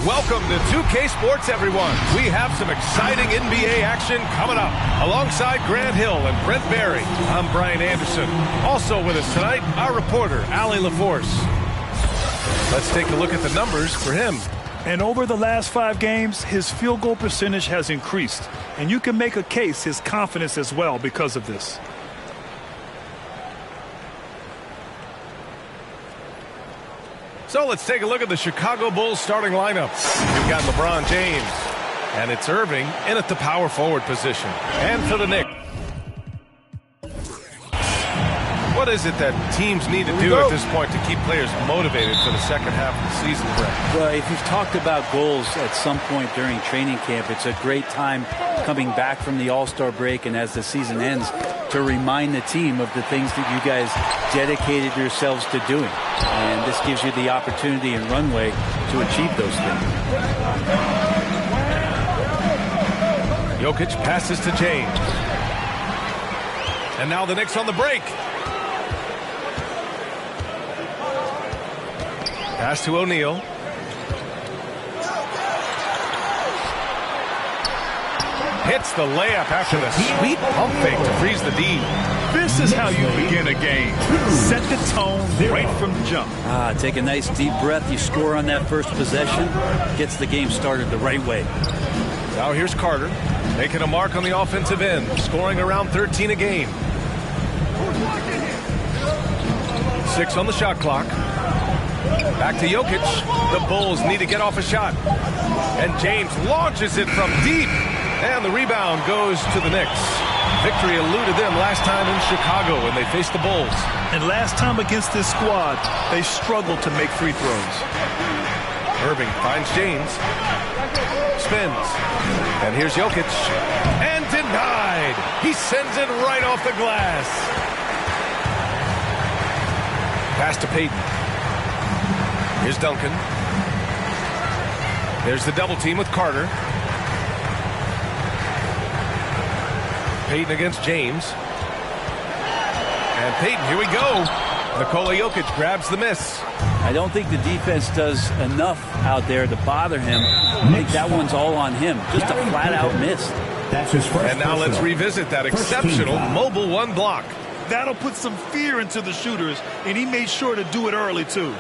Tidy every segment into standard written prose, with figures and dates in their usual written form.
Welcome to 2K Sports, everyone. We have some exciting NBA action coming up. Alongside Grant Hill and Brent Barry, I'm Brian Anderson. Also with us tonight, our reporter, Allie LaForce. Let's take a look at the numbers for him. And over the last 5 games, his field goal percentage has increased. And you can make a case his confidence as well because of this. So let's take a look at the Chicago Bulls starting lineup. You've got LeBron James, and it's Irving in at the power forward position. And for the Knicks, what is it that teams need to do at this point to keep players motivated for the second half of the season, Brett? Well, if you've talked about goals at some point during training camp, it's a great time coming back from the All-Star break and as the season ends to remind the team of the things that you guys dedicated yourselves to doing. And this gives you the opportunity and runway to achieve those things. Jokic passes to James. And now the Knicks on the break. Pass to O'Neal. Hits the layup after the sweet pump fake to freeze the D. This is how you begin a game. Set the tone right from the jump. Take a nice deep breath. You score on that first possession. Gets the game started the right way. Now here's Carter, making a mark on the offensive end, scoring around 13 a game. 6 on the shot clock. Back to Jokic. The Bulls need to get off a shot. And James launches it from deep. And the rebound goes to the Knicks. Victory eluded them last time in Chicago when they faced the Bulls. And last time against this squad, they struggled to make free throws. Irving finds James. Spins. And here's Jokic. And denied. He sends it right off the glass. Pass to Payton. Here's Duncan. There's the double team with Carter. Payton against James. And Payton, here we go. Nikola Jokic grabs the miss. I don't think the defense does enough out there to bother him. I think that one's all on him. Just a flat-out miss. That's his first. And now let's revisit that exceptional mobile one block. That'll put some fear into the shooters, and he made sure to do it early, too.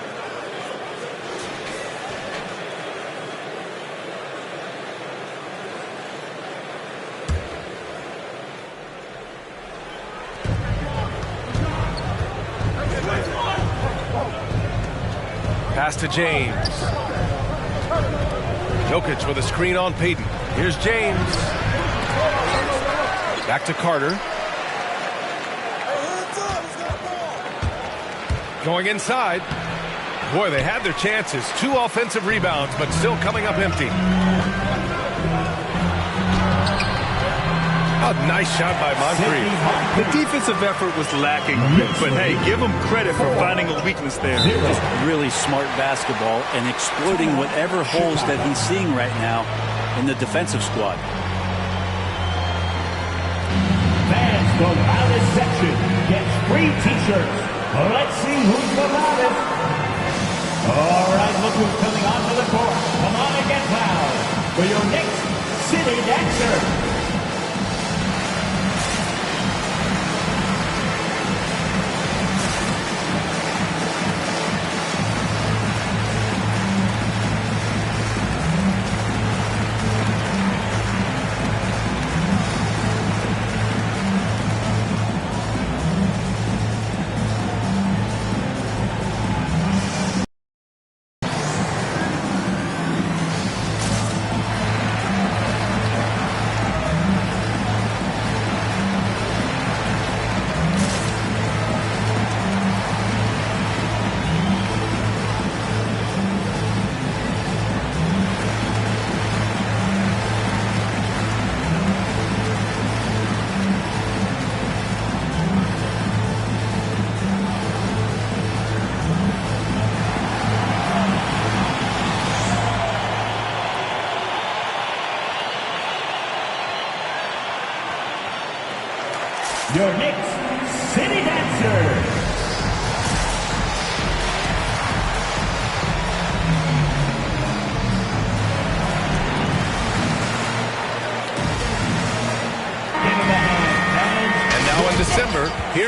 Pass to James. Jokic with a screen on Payton. Here's James. Back to Carter. Going inside. Boy, they had their chances. 2 offensive rebounds, but still coming up empty. A nice shot by Moncrief. The defensive effort was lacking a bit, but hey, give him credit for finding a weakness there. Just really smart basketball and exploiting whatever holes that he's seeing right now in the defensive squad. Fans, the loudest section gets free t-shirts. Let's see who's the loudest. All right, look who's coming onto the court. Come on and get loud for your next City Dancer. Your next City Dancer.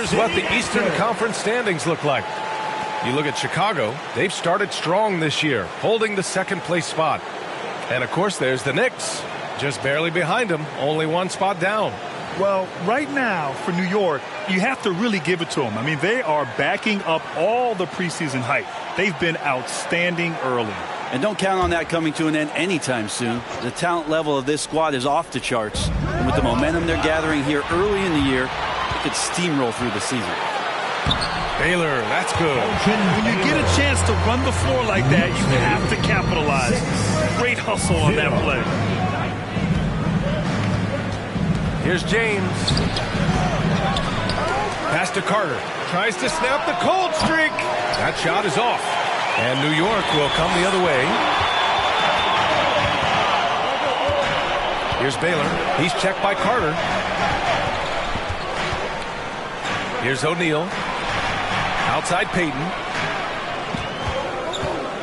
Here's what the Eastern Conference standings look like. You look at Chicago, they've started strong this year, holding the second-place spot. And, of course, there's the Knicks, just barely behind them, only one spot down. Well, right now for New York, you have to really give it to them. I mean, they are backing up all the preseason hype. They've been outstanding early. And don't count on that coming to an end anytime soon. The talent level of this squad is off the charts. And with the momentum they're gathering here early in the year, they could steamroll through the season. Baylor, that's good. When you get a chance to run the floor like that, you have to capitalize. Great hustle on that play. Here's James. Pass to Carter. Tries to snap the cold streak. That shot is off. And New York will come the other way. Here's Baylor. He's checked by Carter. Here's O'Neal. Outside Payton.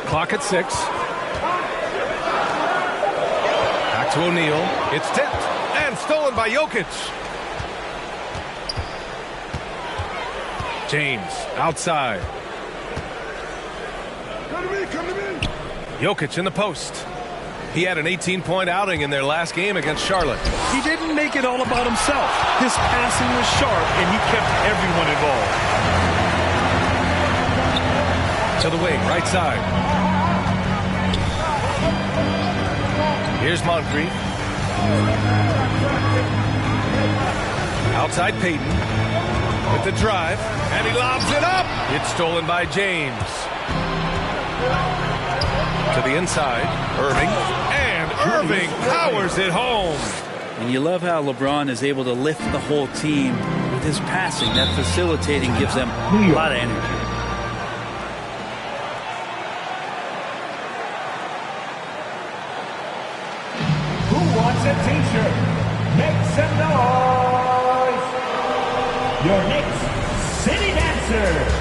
Clock at 6. Back to O'Neal. It's tipped and stolen by Jokic. James outside. Jokic in the post. He had an 18-point outing in their last game against Charlotte. He didn't make it all about himself. His passing was sharp, and he kept everyone involved. To the wing, right side. Here's Moncrief. Outside Payton. With the drive, and he lobs it up. It's stolen by James. To the inside, Irving. And Irving powers it home. And you love how LeBron is able to lift the whole team with his passing. That facilitating gives them a lot of energy. A t-shirt. Make some noise. Your Knicks City Dancer.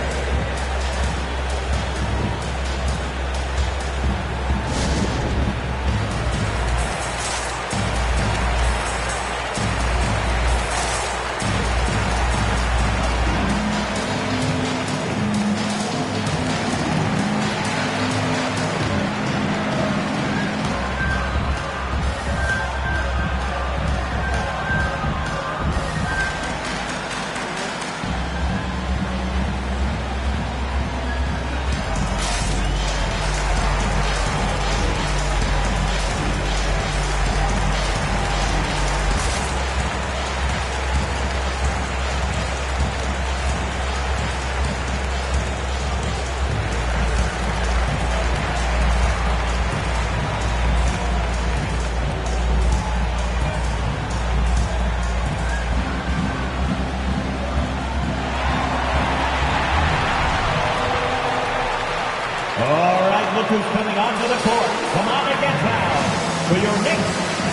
Who's coming onto the court. Come on and get down for your Knicks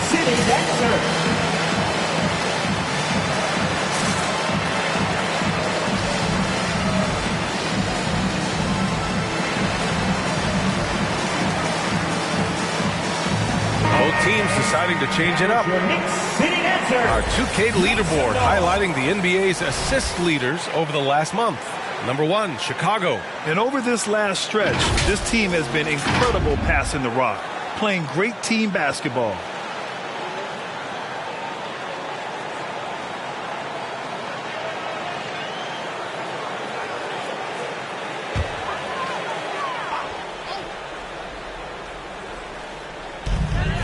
City Dancer. Both teams deciding to change it up. Your Knicks City Dancer. Our 2K leaderboard highlighting the NBA's assist leaders over the last month. Number 1, Chicago. And over this last stretch, this team has been incredible passing the rock, playing great team basketball.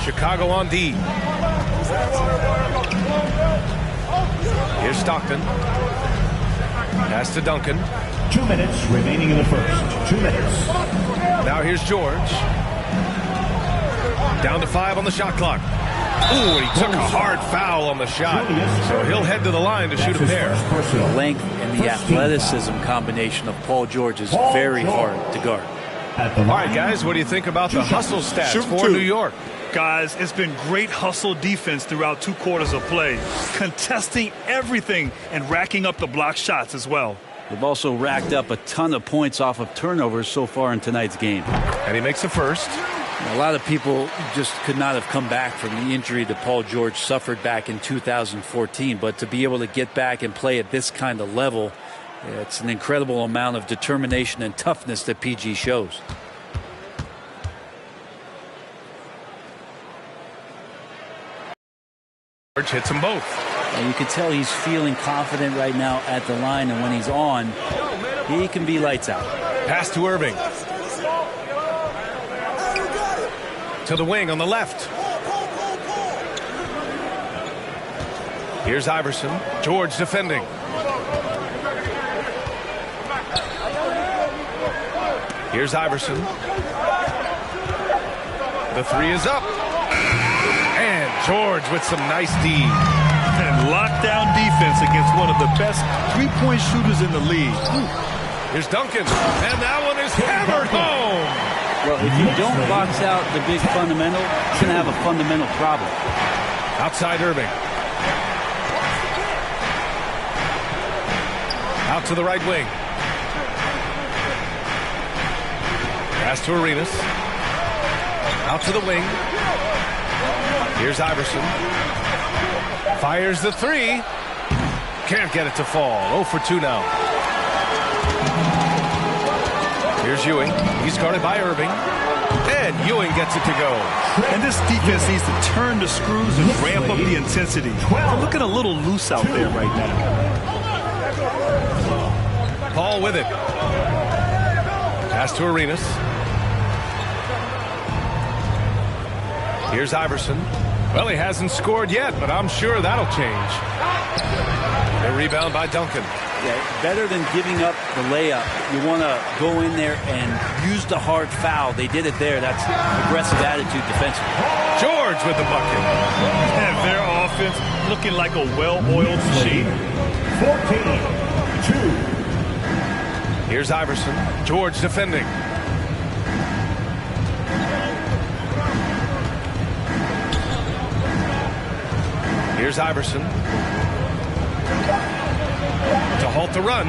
Chicago on D. Here's Stockton. Pass to Duncan. 2 minutes remaining in the first. 2 minutes. Now here's George. Down to 5 on the shot clock. Ooh, he took a hard foul on the shot. So he'll head to the line to shoot a pair. The length and the athleticism combination of Paul George is very hard to guard. All right, guys, what do you think about the hustle stats for New York? Guys, it's been great hustle defense throughout 2 quarters of play, contesting everything and racking up the block shots as well. They've also racked up a ton of points off of turnovers so far in tonight's game. And he makes the first. A lot of people just could not have come back from the injury that Paul George suffered back in 2014, but to be able to get back and play at this kind of level Yeah, it's an incredible amount of determination and toughness that PG shows. George hits them both. And you can tell he's feeling confident right now at the line, and when he's on, he can be lights out. Pass to Irving. To the wing on the left. Here's Iverson. George defending. Here's Iverson. The three is up. And George with some nice D. And lockdown defense against one of the best three-point shooters in the league. Here's Duncan. And that one is hammered home. Well, if you don't box out the big fundamental, it's going to have a fundamental problem. Outside Irving. Out to the right wing. Pass to Arenas. Out to the wing. Here's Iverson. Fires the three. Can't get it to fall. 0 for 2 now. Here's Ewing. He's guarded by Irving. And Ewing gets it to go. And this defense needs to turn the screws and ramp up the intensity. They're looking a little loose out there right now. Paul with it. Pass to Arenas. Here's Iverson. Well, he hasn't scored yet, but I'm sure that'll change. A rebound by Duncan. Yeah, better than giving up the layup, you want to go in there and use the hard foul. They did it there. That's aggressive attitude defensively. George with the bucket. And their offense looking like a well-oiled machine. 14-2. Here's Iverson. George defending. Here's Iverson. To halt the run.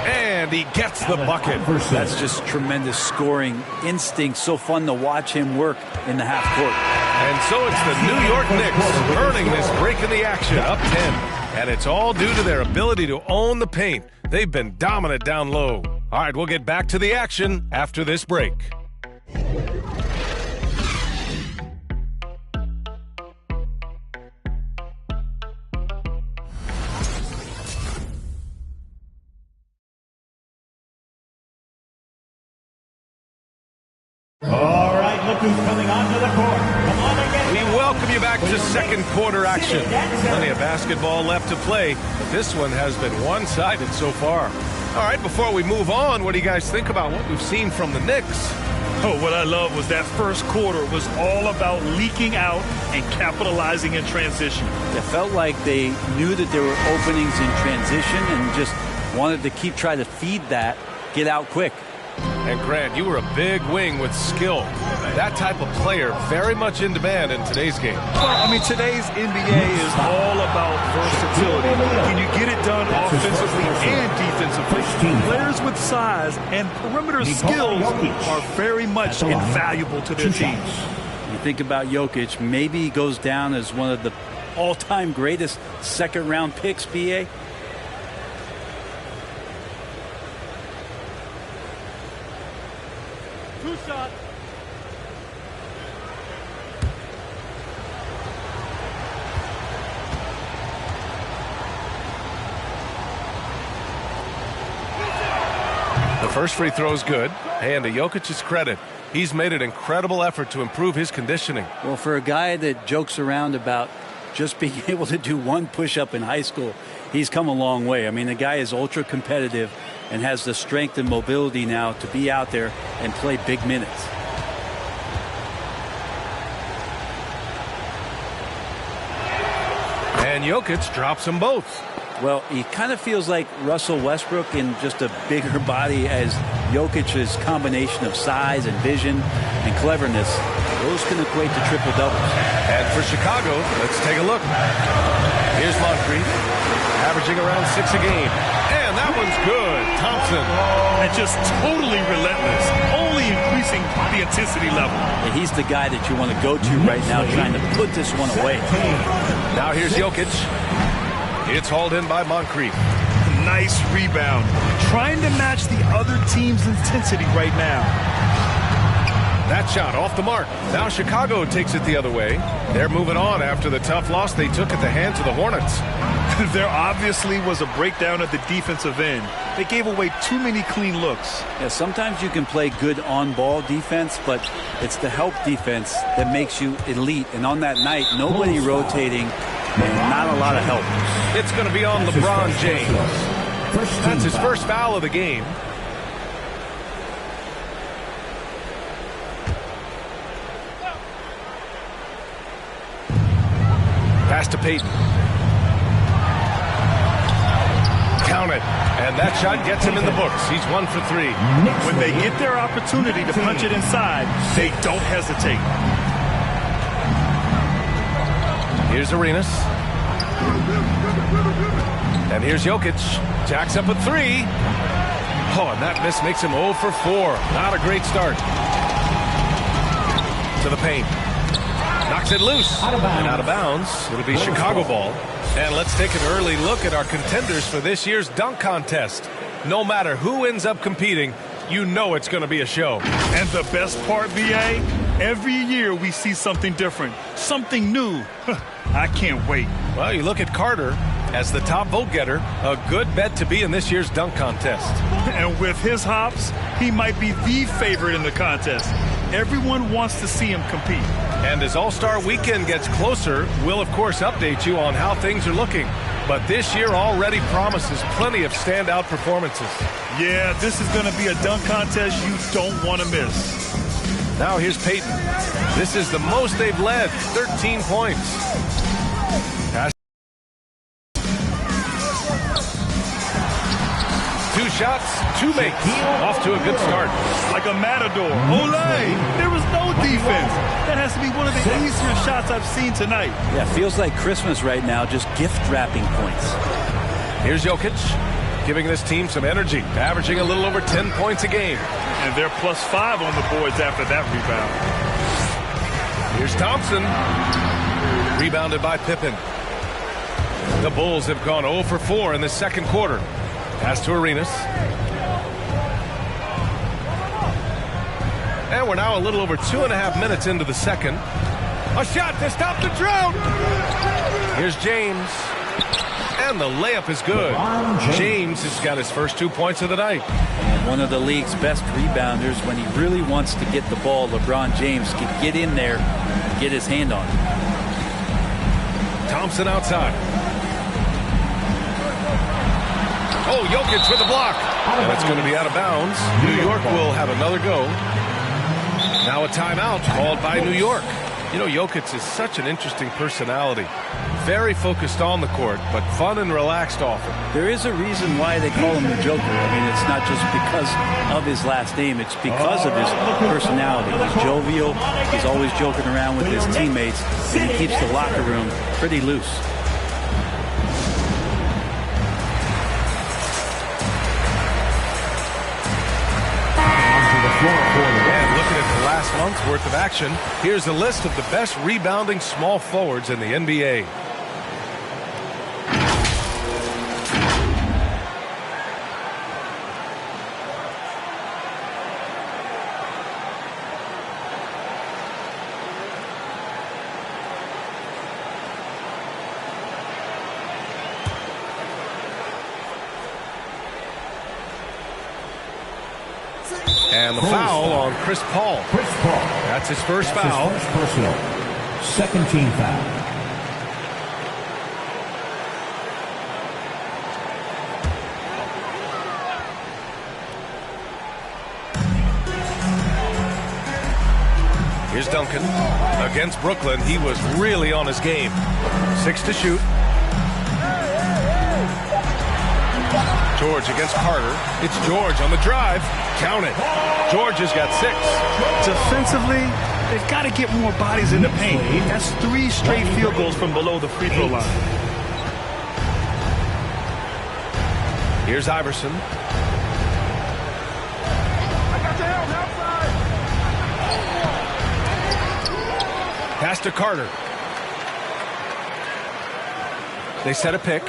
And he gets the bucket. That's just tremendous scoring instinct. So fun to watch him work in the half court. And so it's the New York Knicks earning this break in the action, up 10. And it's all due to their ability to own the paint. They've been dominant down low. All right, we'll get back to the action after this break. All right, look who's coming onto the court. Come on again. We welcome you back to second quarter action. Plenty of basketball left to play, but this one has been one-sided so far. All right, before we move on, what do you guys think about what we've seen from the Knicks? Oh, what I love was that first quarter was all about leaking out and capitalizing in transition. It felt like they knew that there were openings in transition and just wanted to keep trying to feed that, get out quick. And Grant, you were a big wing with skill. That type of player very much in demand in today's game. Well, I mean, today's NBA is all about versatility. Can you get it done offensively and defensively? Players with size and perimeter skills are very much invaluable to their teams. You think about Jokic, maybe he goes down as one of the all-time greatest second-round picks, BA. Shot. The first free throw is good. And to Jokic's credit, he's made an incredible effort to improve his conditioning. Well, for a guy that jokes around about just being able to do one push-up in high school, he's come a long way. I mean, the guy is ultra competitive and has the strength and mobility now to be out there and play big minutes. And Jokic drops them both. Well, he kind of feels like Russell Westbrook in just a bigger body, as Jokic's combination of size and vision and cleverness, those can equate to triple doubles. And for Chicago, let's take a look. Here's Moncrief, averaging around 6 a game. And that one's good. Thompson. And just totally relentless, only increasing the intensity level. And he's the guy that you want to go to right now, trying to put this one away. Now here's Jokic. It's hauled in by Moncrief. Nice rebound. Trying to match the other team's intensity right now. That shot off the mark. Now Chicago takes it the other way. They're moving on after the tough loss they took at the hands of the Hornets. There obviously was a breakdown at the defensive end. They gave away too many clean looks. Yeah, sometimes you can play good on-ball defense, but it's the help defense that makes you elite. And on that night, nobody rotating and not a lot of help. It's going to be on LeBron James. That's his first foul of the game. Pass to Payton. Count it. And that shot gets him in the books. He's 1 for 3. When they get their opportunity to punch it inside, they don't hesitate. Here's Arenas. And here's Jokic. Jacks up a 3. Oh, and that miss makes him 0 for 4. Not a great start. To the paint. Knocks it loose. And out of bounds. It'll be Chicago ball. And let's take an early look at our contenders for this year's dunk contest. No matter who ends up competing, you know it's going to be a show. And the best part, BA, every year we see something different, something new. I can't wait. Well, you look at Carter as the top vote getter, a good bet to be in this year's dunk contest. And with his hops, he might be the favorite in the contest. Everyone wants to see him compete. And as All-Star Weekend gets closer, we'll of course update you on how things are looking. But this year already promises plenty of standout performances. Yeah, this is going to be a dunk contest you don't want to miss. Now here's Payton. This is the most they've led, 13 points. Pass. 2 shots, 2 makes. Off to a good start. Like a matador. Olay! There was no defense. That has to be one of the easier shots I've seen tonight. Yeah, feels like Christmas right now, just gift wrapping points. Here's Jokic, giving this team some energy, averaging a little over 10 points a game. And they're +5 on the boards after that rebound. Here's Thompson. Rebounded by Pippen. The Bulls have gone 0 for 4 in the second quarter. Pass to Arenas. And we're now a little over 2.5 minutes into the second. A shot to stop the drought. Here's James. And the layup is good. James has got his first 2 points of the night. And one of the league's best rebounders. When he really wants to get the ball, LeBron James can get in there and get his hand on it. Thompson outside. Oh, Jokic with a block. And it's going to be out of bounds. New York will have another go. Now a timeout called by New York. You know, Jokic is such an interesting personality. Very focused on the court, but fun and relaxed often. There is a reason why they call him the Joker. I mean, it's not just because of his last name. It's because of his personality. He's jovial. He's always joking around with his teammates. And he keeps the locker room pretty loose. And looking at the last month's worth of action, here's a list of the best rebounding small forwards in the NBA. And the foul on Chris Paul. That's his first foul. His first personal. Second team foul. Here's Duncan. Against Brooklyn, he was really on his game. 6 to shoot. George against Carter. It's George on the drive. Count it. George has got 6. Defensively, they've got to get more bodies in the paint. That's 3 straight field goals from below the free throw line. Here's Iverson. Pass to Carter. They set a pick.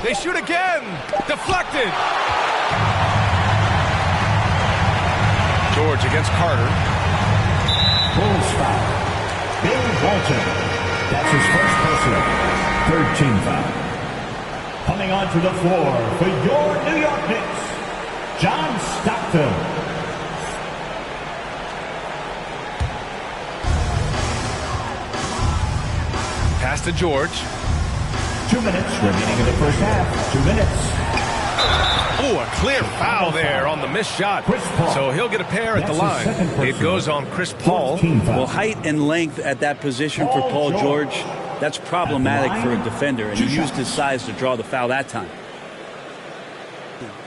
They shoot again. Deflected. George against Carter. Bulls foul. Bill Walton. That's his first personal. Third team foul. Coming onto the floor for your New York Knicks, John Stockton. Pass to George. 2 minutes remaining in the first half. 2 minutes. Oh, a clear foul there on the missed shot. So he'll get a pair at the line. It goes on Chris Paul. Well, height and length at that position for Paul George, that's problematic for a defender, and he used his size to draw the foul that time.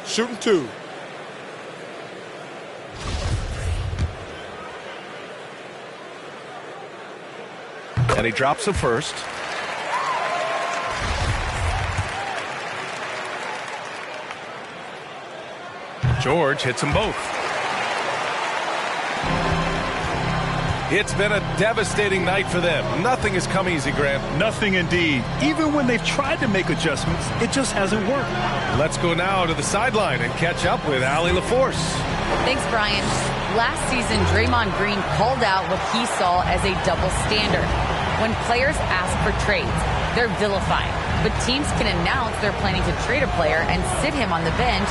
Shooting 2. And he drops the first. George hits them both. It's been a devastating night for them. Nothing has come easy, Grant. Nothing indeed. Even when they've tried to make adjustments, it just hasn't worked. Let's go now to the sideline and catch up with Allie LaForce. Thanks, Brian. Last season, Draymond Green called out what he saw as a double standard. When players ask for trades, they're vilified. But teams can announce they're planning to trade a player and sit him on the bench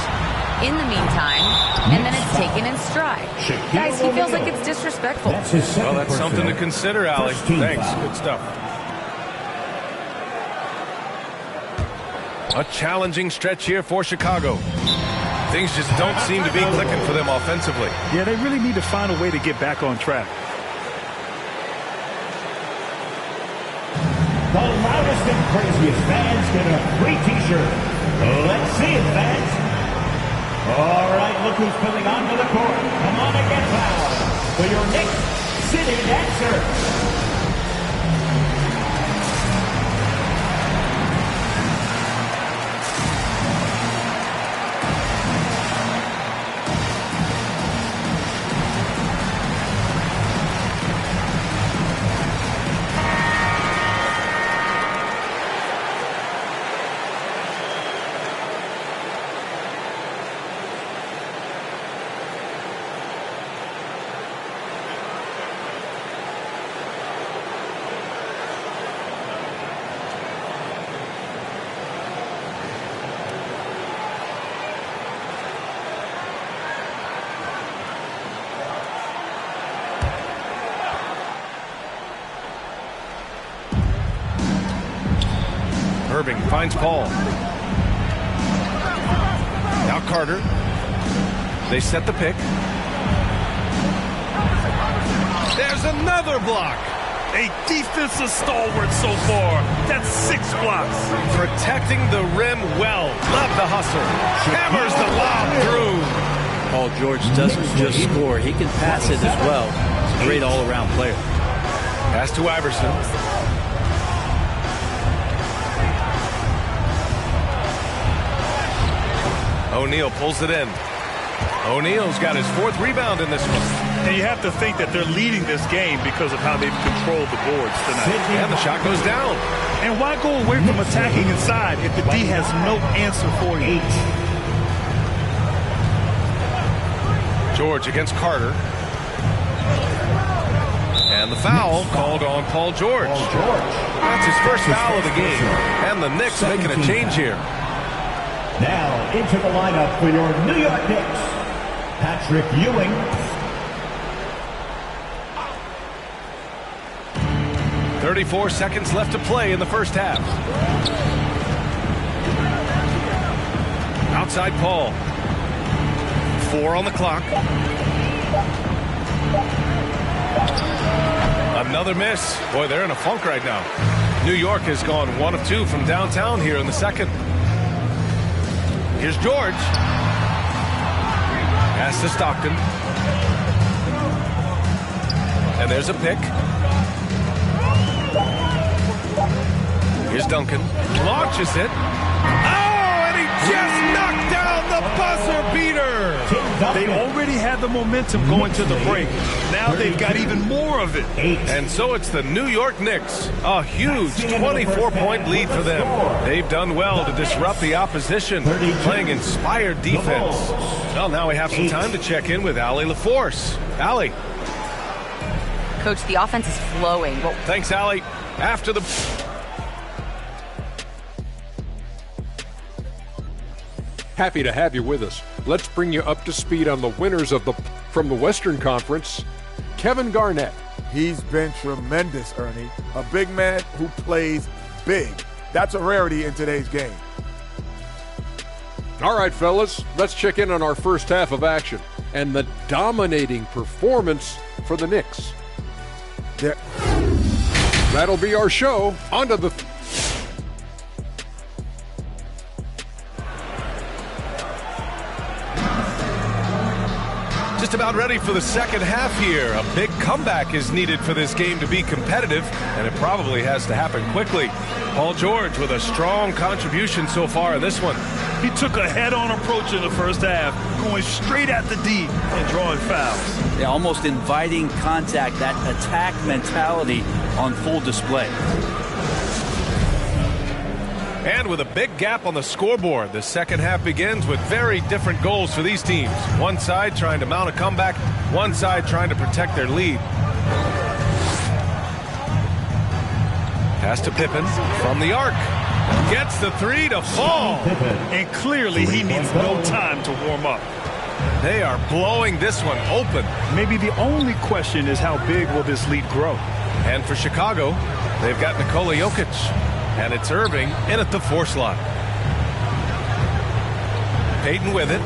in the meantime, and then it's taken in stride. Guys, he feels like it's disrespectful. Well, that's something to consider, Allie. Thanks. Good stuff. A challenging stretch here for Chicago. Things just don't seem to be clicking for them offensively. Yeah, they really need to find a way to get back on track. The loudest and craziest fans get a free T-shirt. Let's see it, fans. All right, look who's coming onto the court. Come on and get loud for your Knicks City Dancers. Irving finds Paul. Now Carter. They set the pick. There's another block. A defensive stalwart so far. That's 6 blocks. Protecting the rim well. Love the hustle. Hammers the lob through. Paul George doesn't just score. He can pass it as well. He's a great all-around player. Pass to Iverson. O'Neal pulls it in. O'Neal's got his 4th rebound in this one. And you have to think that they're leading this game because of how they've controlled the boards tonight. And the shot goes down. And why go away from attacking inside if the D has no answer for you? George against Carter. And the foul called on Paul George. That's his first foul of the game. And the Knicks making a change here. Now into the lineup for your New York Knicks, Patrick Ewing. .34 seconds left to play in the first half. Outside Paul. 4 on the clock. Another miss. Boy, they're in a funk right now. New York has gone 1 of 2 from downtown here in the second. Here's George. Pass to Stockton. And there's a pick. Here's Duncan. Launches it. Oh, and he just knocked down the buzzer beater. They already had the the momentum going to the break. Now they've got even more of it. And so it's the New York Knicks. A huge 24-point lead for them. They've done well to disrupt the opposition, playing inspired defense. Well, now we have some time to check in with Allie LaForce. Allie. Coach, the offense is flowing. Well, thanks, Allie. After the... Happy to have you with us. Let's bring you up to speed on the winners from the Western Conference. Kevin Garnett. He's been tremendous, Ernie. A big man who plays big. That's a rarity in today's game. All right, fellas, let's check in on our first half of action and the dominating performance for the Knicks. That'll be our show. On to the... Just about ready for the second half here. A big comeback is needed for this game to be competitive, and it probably has to happen quickly. Paul George with a strong contribution so far in this one. He took a head-on approach in the first half, going straight at the D and drawing fouls. Yeah, almost inviting contact, that attack mentality on full display. And with a big gap on the scoreboard, the second half begins with very different goals for these teams. One side trying to mount a comeback, one side trying to protect their lead. Pass to Pippen from the arc. Gets the three to fall. And clearly he needs no time to warm up. They are blowing this one open. Maybe the only question is how big will this lead grow? And for Chicago, they've got Nikola Jokic. And it's Irving in at the 4 slot. Payton with it.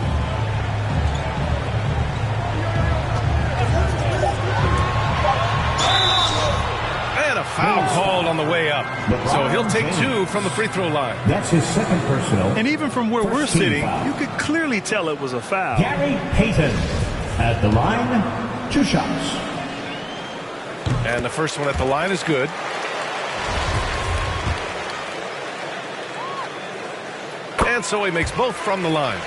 And a foul called on the way up. So he'll take 2 from the free throw line. That's his second personal. And even from where we're sitting, you could clearly tell it was a foul. Gary Payton at the line, 2 shots. And the first one at the line is good. And so he makes both from the line.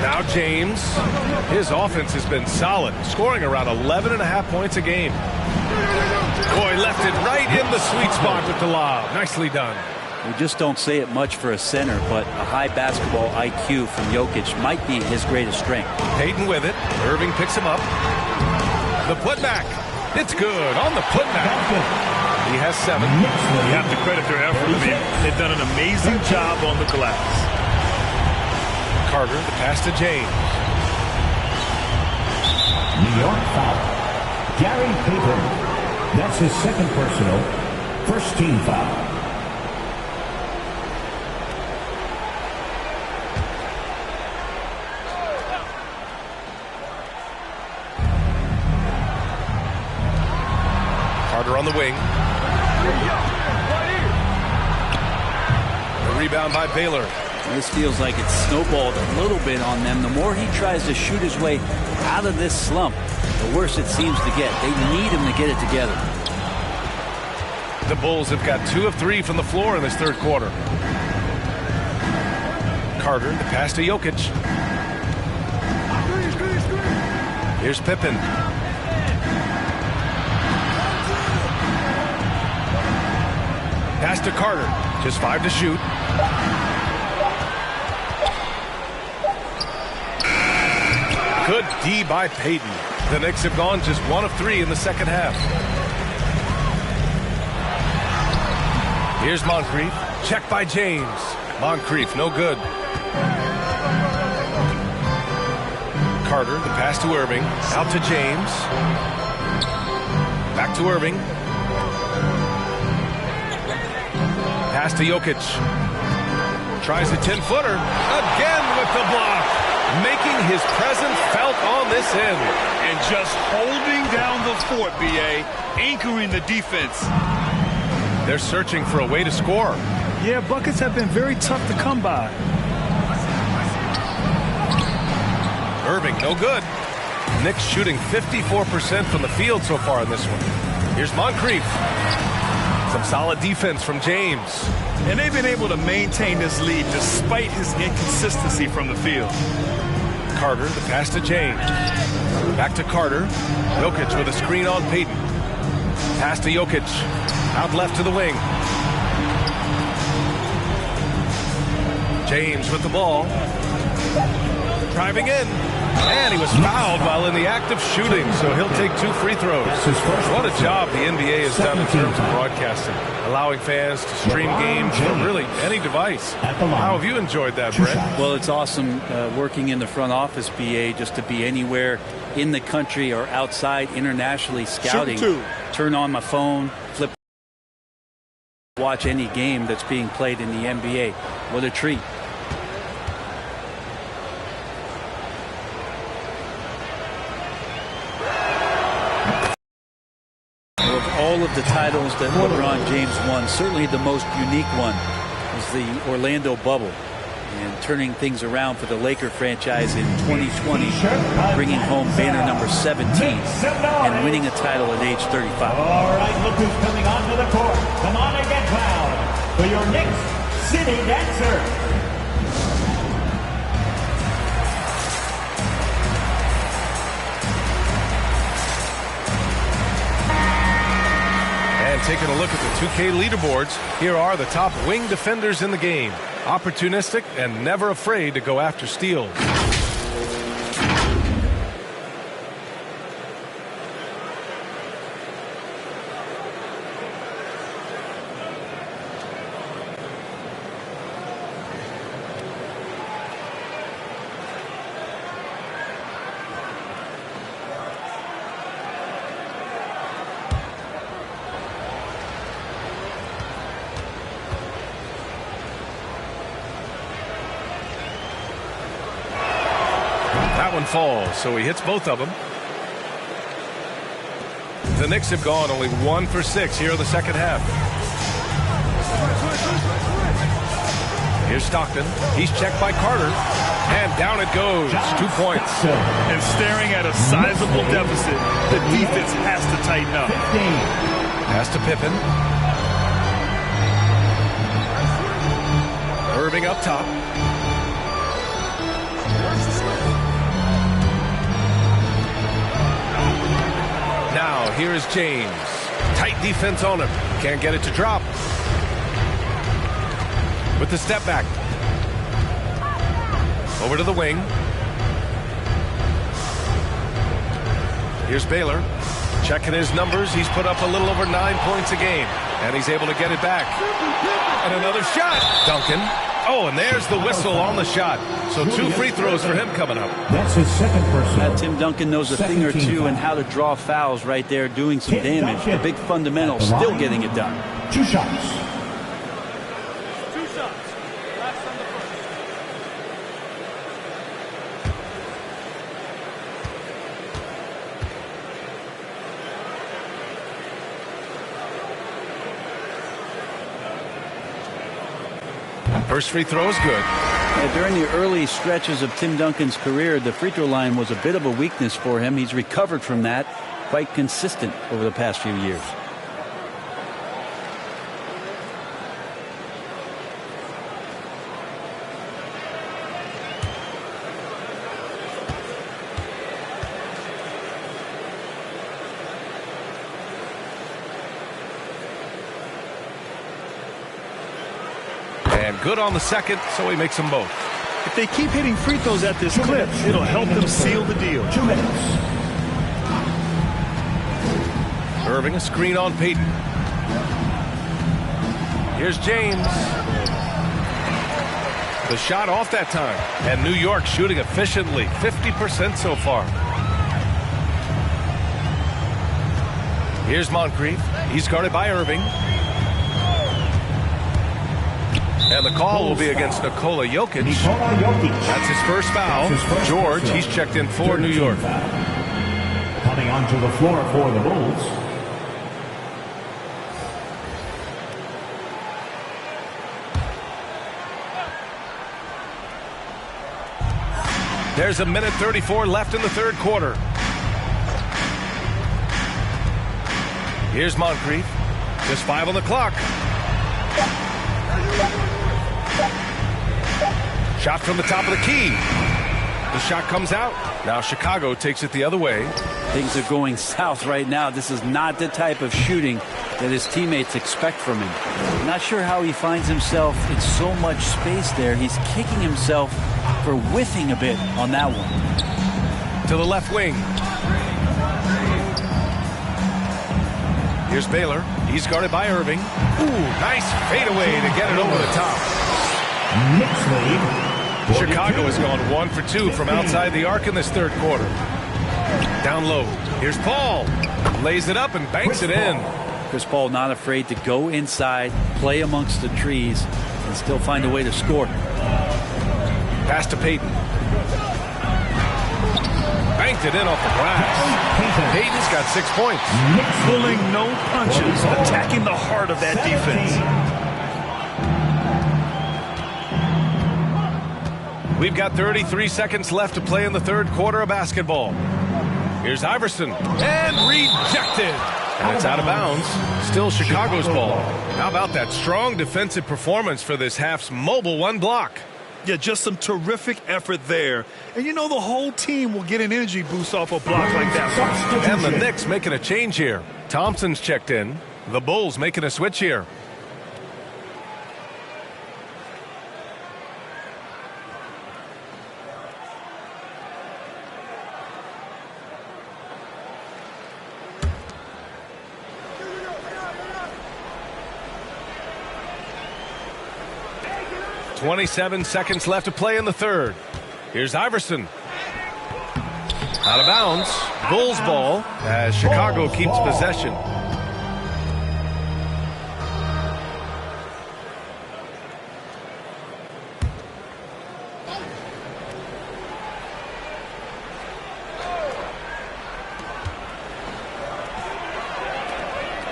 Now James. His offense has been solid, scoring around 11.5 points a game. Boy, left it right in the sweet spot with the lob. Nicely done. We just don't say it much for a center, but a high basketball IQ from Jokic might be his greatest strength. Payton with it. Irving picks him up. The putback. It's good on the putback. He has 7. You have to credit their effort. They've done an amazing job on the glass. Carter, the pass to James. New York foul. Gary Payton. That's his second personal. First team foul. Carter on the wing. The rebound by Baylor. This feels like it's snowballed a little bit on them. The more he tries to shoot his way out of this slump, the worse it seems to get. They need him to get it together. The Bulls have got 2 of 3 from the floor in this third quarter. Carter, the pass to Jokic. Here's Pippen. Pass to Carter. Just 5 to shoot. Good D by Payton. The Knicks have gone just 1 of 3 in the second half. Here's Moncrief. Check by James. Moncrief, no good. Carter, the pass to Irving. Out to James. Back to Irving. Pass to Jokic. Tries a 10-footer. Again with the block. Making his presence felt on this end. And just holding down the fort, B.A. Anchoring the defense. They're searching for a way to score. Yeah, buckets have been very tough to come by. Irving, no good. Knicks shooting 54% from the field so far in this one. Here's Moncrief. Some solid defense from James. And they've been able to maintain this lead despite his inconsistency from the field. Carter, the pass to James. Back to Carter. Jokic with a screen on Payton. Pass to Jokic. Out left to the wing. James with the ball. Driving in. And he was fouled while in the act of shooting, so he'll take 2 free throws. What a job the NBA has done in terms of broadcasting, allowing fans to stream games from really any device. How have you enjoyed that, Brett? Well, it's awesome working in the front office, BA, just to be anywhere in the country or outside internationally scouting. Turn on my phone, flip, watch any game that's being played in the NBA. What a treat. All of the titles that LeBron James won, certainly the most unique one was the Orlando bubble, and turning things around for the Laker franchise in 2020, bringing home banner number 17 and winning a title at age 35. All right, look who's coming onto the court. Come on and get loud for your Knicks City Dancer. Taking a look at the 2K leaderboards, here are the top wing defenders in the game. Opportunistic and never afraid to go after steals. Falls, so he hits both of them. The Knicks have gone only 1 for 6 here in the second half. Here's Stockton. He's checked by Carter. And down it goes. 2 points. And staring at a sizable deficit, the defense has to tighten up. Pass to Pippen. Irving up top. Now, here is James. Tight defense on him. Can't get it to drop. With the step back. Over to the wing. Here's Baylor. Checking his numbers. He's put up a little over 9 points a game. And he's able to get it back. And another shot. Duncan. Oh, and there's the whistle on the shot. So 2 free throws for him coming up. That's his second personal. Tim Duncan knows a thing or two and how to draw fouls right there, doing some damage. The big fundamental, still getting it done. 2 shots. First free throw is good. During the early stretches of Tim Duncan's career, the free throw line was a bit of a weakness for him. He's recovered from that, quite consistent over the past few years. And good on the second, so he makes them both. If they keep hitting free throws at this clip, it'll help them seal the deal. 2 minutes. Irving, a screen on Payton. Here's James. The shot off that time. And New York shooting efficiently, 50% so far. Here's Moncrief. He's guarded by Irving. And the call will be against Nikola Jokic. That's his first foul. George, he's checked in for New York. Coming onto the floor for the Bulls. There's a minute 34 left in the third quarter. Here's Moncrief. Just 5 on the clock. Shot from the top of the key. The shot comes out. Now Chicago takes it the other way. Things are going south right now. This is not the type of shooting that his teammates expect from him. Not sure how he finds himself in so much space there. He's kicking himself for whiffing a bit on that one. To the left wing. Here's Baylor. He's guarded by Irving. Ooh, nice fadeaway to get it over the top. Knicks lead. Chicago has gone 1 for 2 from outside the arc in this third quarter. Down low. Here's Paul. Lays it up and banks it in. Chris Paul not afraid to go inside, play amongst the trees, and still find a way to score. Pass to Payton. Banked it in off the glass. Payton's got 6 points. Pulling no punches, attacking the heart of that defense. We've got 33 seconds left to play in the third quarter of basketball. Here's Iverson. And rejected. And it's out of bounds. Still Chicago's ball. How about that strong defensive performance for this half's mobile one block? Yeah, just some terrific effort there. And you know the whole team will get an energy boost off a block like that. And the Knicks making a change here. Thompson's checked in. The Bulls making a switch here. .27 seconds left to play in the third. Here's Iverson. Out of bounds. Bulls ball as Chicago keeps possession.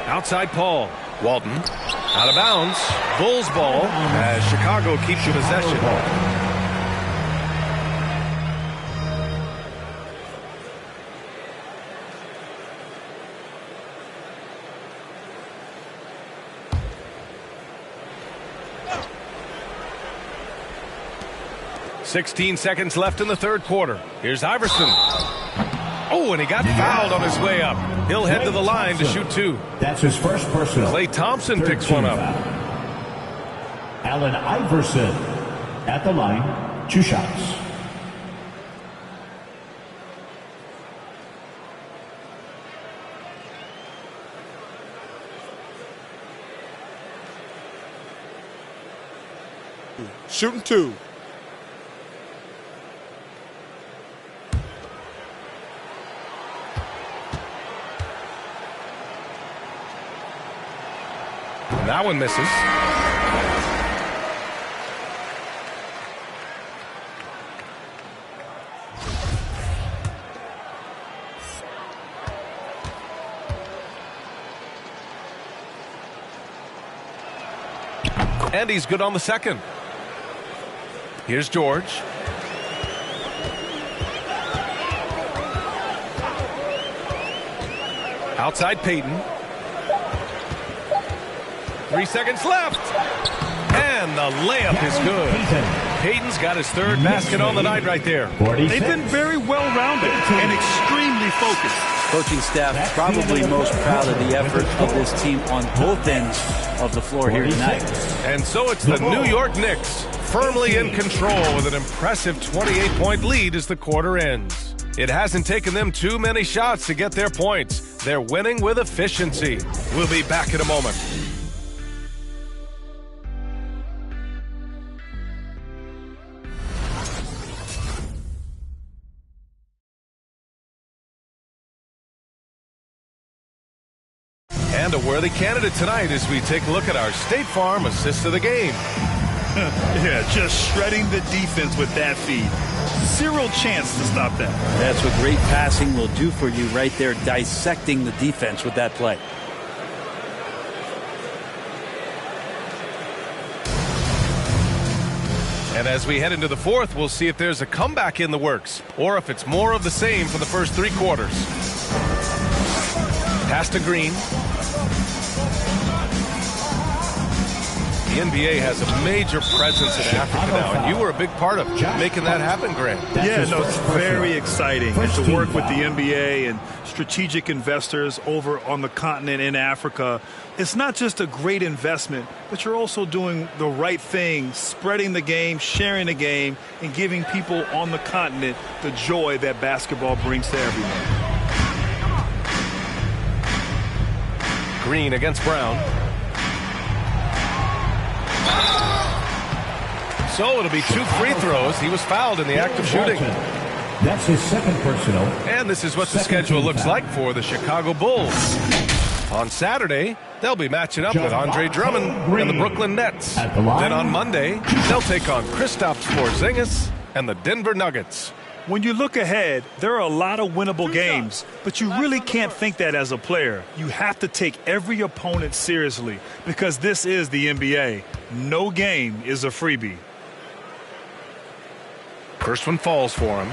Outside Paul. Walton. Out of bounds. Bulls ball as Chicago keeps possession. .16 seconds left in the third quarter. Here's Iverson. Oh, and he got fouled on his way up. He'll head to the line to shoot 2. That's his first personal. Klay Thompson picks one up. Allen Iverson at the line, 2 shots. Shooting 2. That one misses. And he's good on the second. Here's George. Outside Payton. 3 seconds left. And the layup is good. Payton's got his third basket on the night right there. They've been very well-rounded and extremely focused. Coaching staff probably most proud of the effort of this team on both ends of the floor here tonight. And so it's the New York Knicks firmly in control with an impressive 28-point lead as the quarter ends. It hasn't taken them too many shots to get their points. They're winning with efficiency. We'll be back in a moment. And a worthy candidate tonight as we take a look at our State Farm assist of the game. Yeah, just shredding the defense with that feed. Zero chance to stop that. That's what great passing will do for you right there, dissecting the defense with that play. And as we head into the fourth, we'll see if there's a comeback in the works or if it's more of the same for the first 3 quarters. Pass to Green. The NBA has a major presence in Africa now, and you were a big part of making that happen, Grant. Yeah, no, it's very exciting. And to work with the NBA and strategic investors over on the continent in Africa, it's not just a great investment, but you're also doing the right thing, spreading the game, sharing the game, and giving people on the continent the joy that basketball brings to everyone. Green against Brown. So it'll be 2 free throws. He was fouled in the act of shooting. That's his second personal. And this is what the schedule looks like for the Chicago Bulls. On Saturday, they'll be matching up with Andre Drummond and the Brooklyn Nets. Then on Monday, they'll take on Kristaps Porzingis and the Denver Nuggets. When you look ahead, there are a lot of winnable games, but you really can't think that as a player. You have to take every opponent seriously because this is the NBA. No game is a freebie. First one falls for him.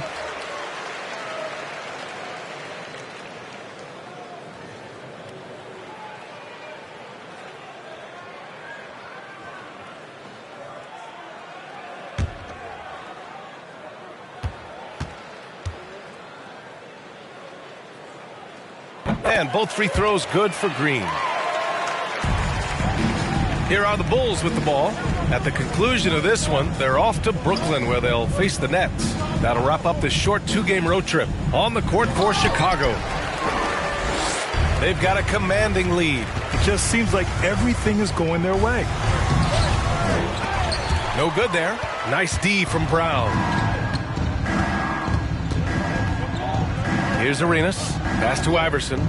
And both free throws good for Green. Here are the Bulls with the ball. At the conclusion of this one, they're off to Brooklyn where they'll face the Nets. That'll wrap up this short 2-game road trip on the court for Chicago. They've got a commanding lead. It just seems like everything is going their way. No good there. Nice D from Brown. Here's Arenas. Pass to Iverson.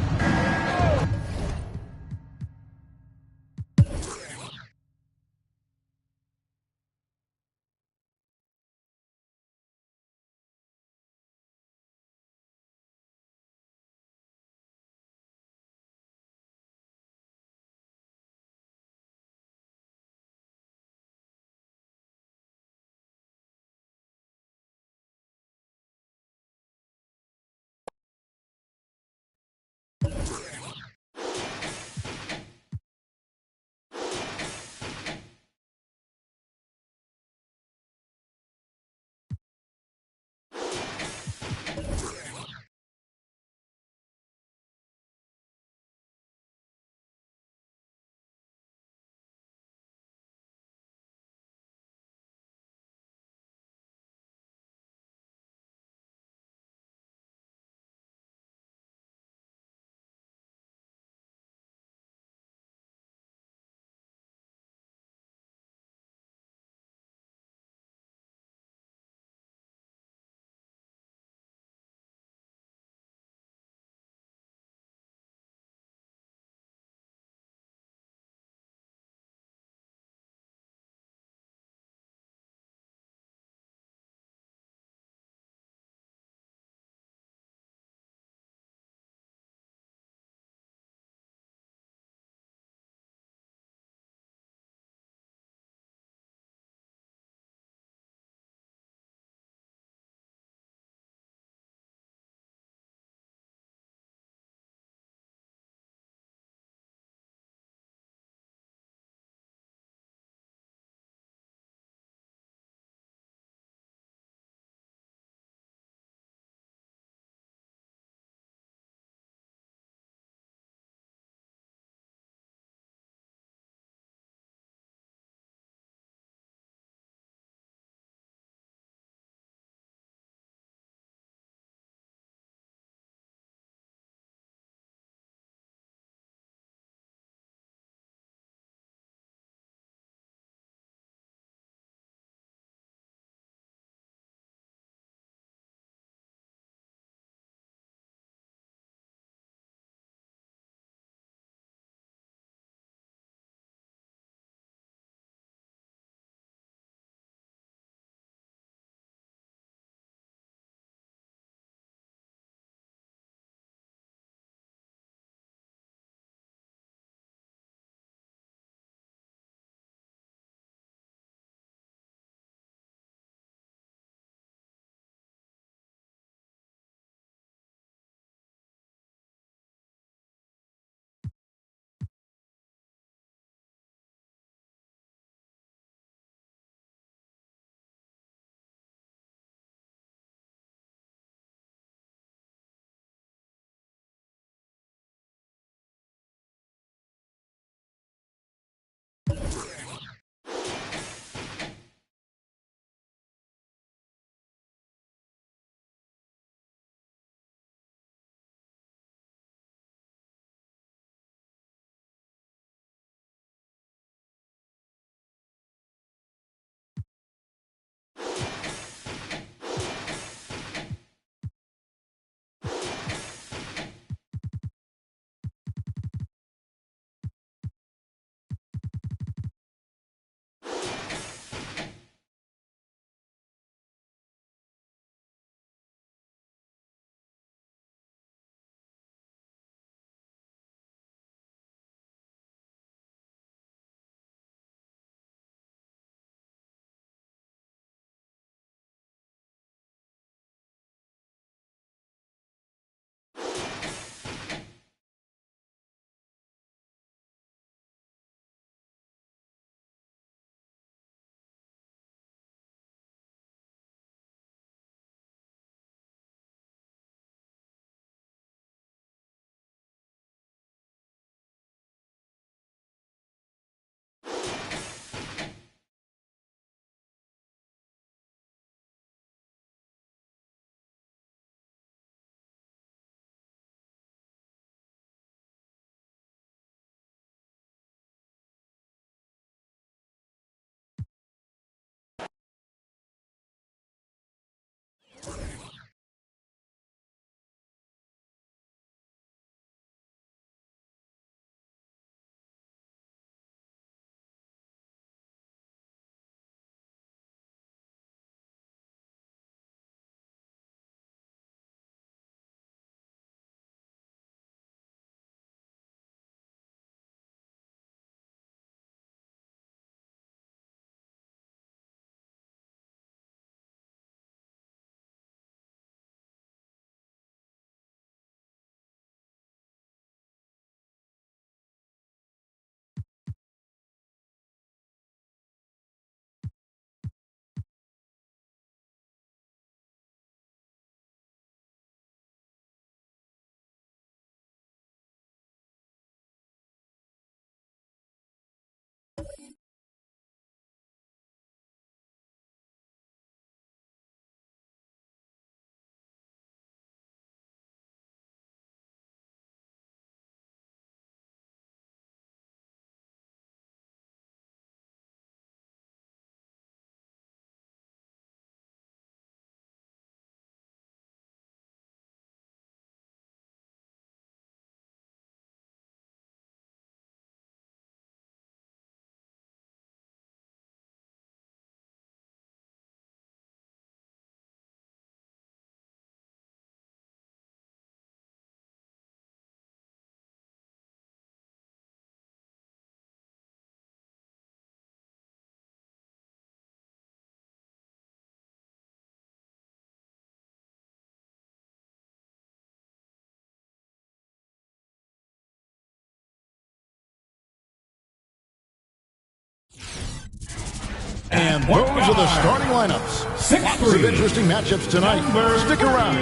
And those are the starting lineups. Lots of interesting matchups tonight. Stick around.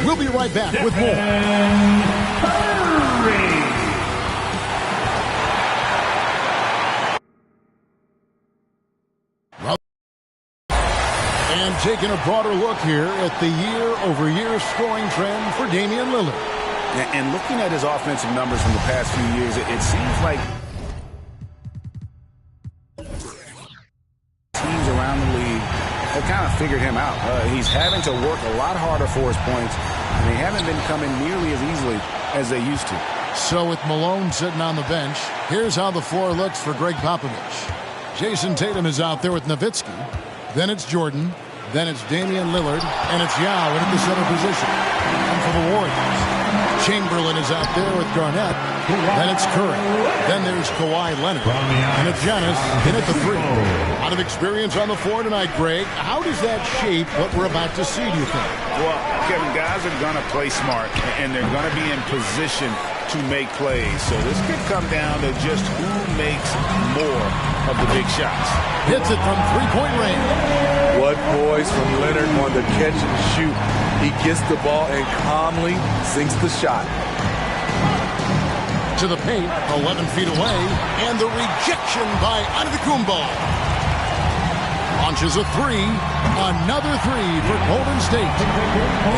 We'll be right back with more. And taking a broader look here at the year-over-year scoring trend for Damian Lillard. And looking at his offensive numbers from the past few years, it seems like teams around the league have kind of figured him out. He's having to work a lot harder for his points, and they haven't been coming nearly as easily as they used to. So with Malone sitting on the bench, here's how the floor looks for Greg Popovich. Jason Tatum is out there with Nowitzki. Then it's Jordan. Then it's Damian Lillard. And it's Yao in at the center position. And for the Warriors, Chamberlain is out there with Garnett. Then it's Curry. Then there's Kawhi Leonard. And it's Giannis in at the 3. A lot of experience on the floor tonight, Greg. How does that shape what we're about to see, do you think? Well, Kevin, guys are going to play smart, and they're going to be in position to make plays. So this could come down to just who makes more of the big shots. Hits it from three-point range. What boys from Leonard on the catch and shoot. He gets the ball and calmly sinks the shot. To the paint, 11 feet away, and the rejection by Antetokounmpo. Launches a 3, another 3 for Golden State.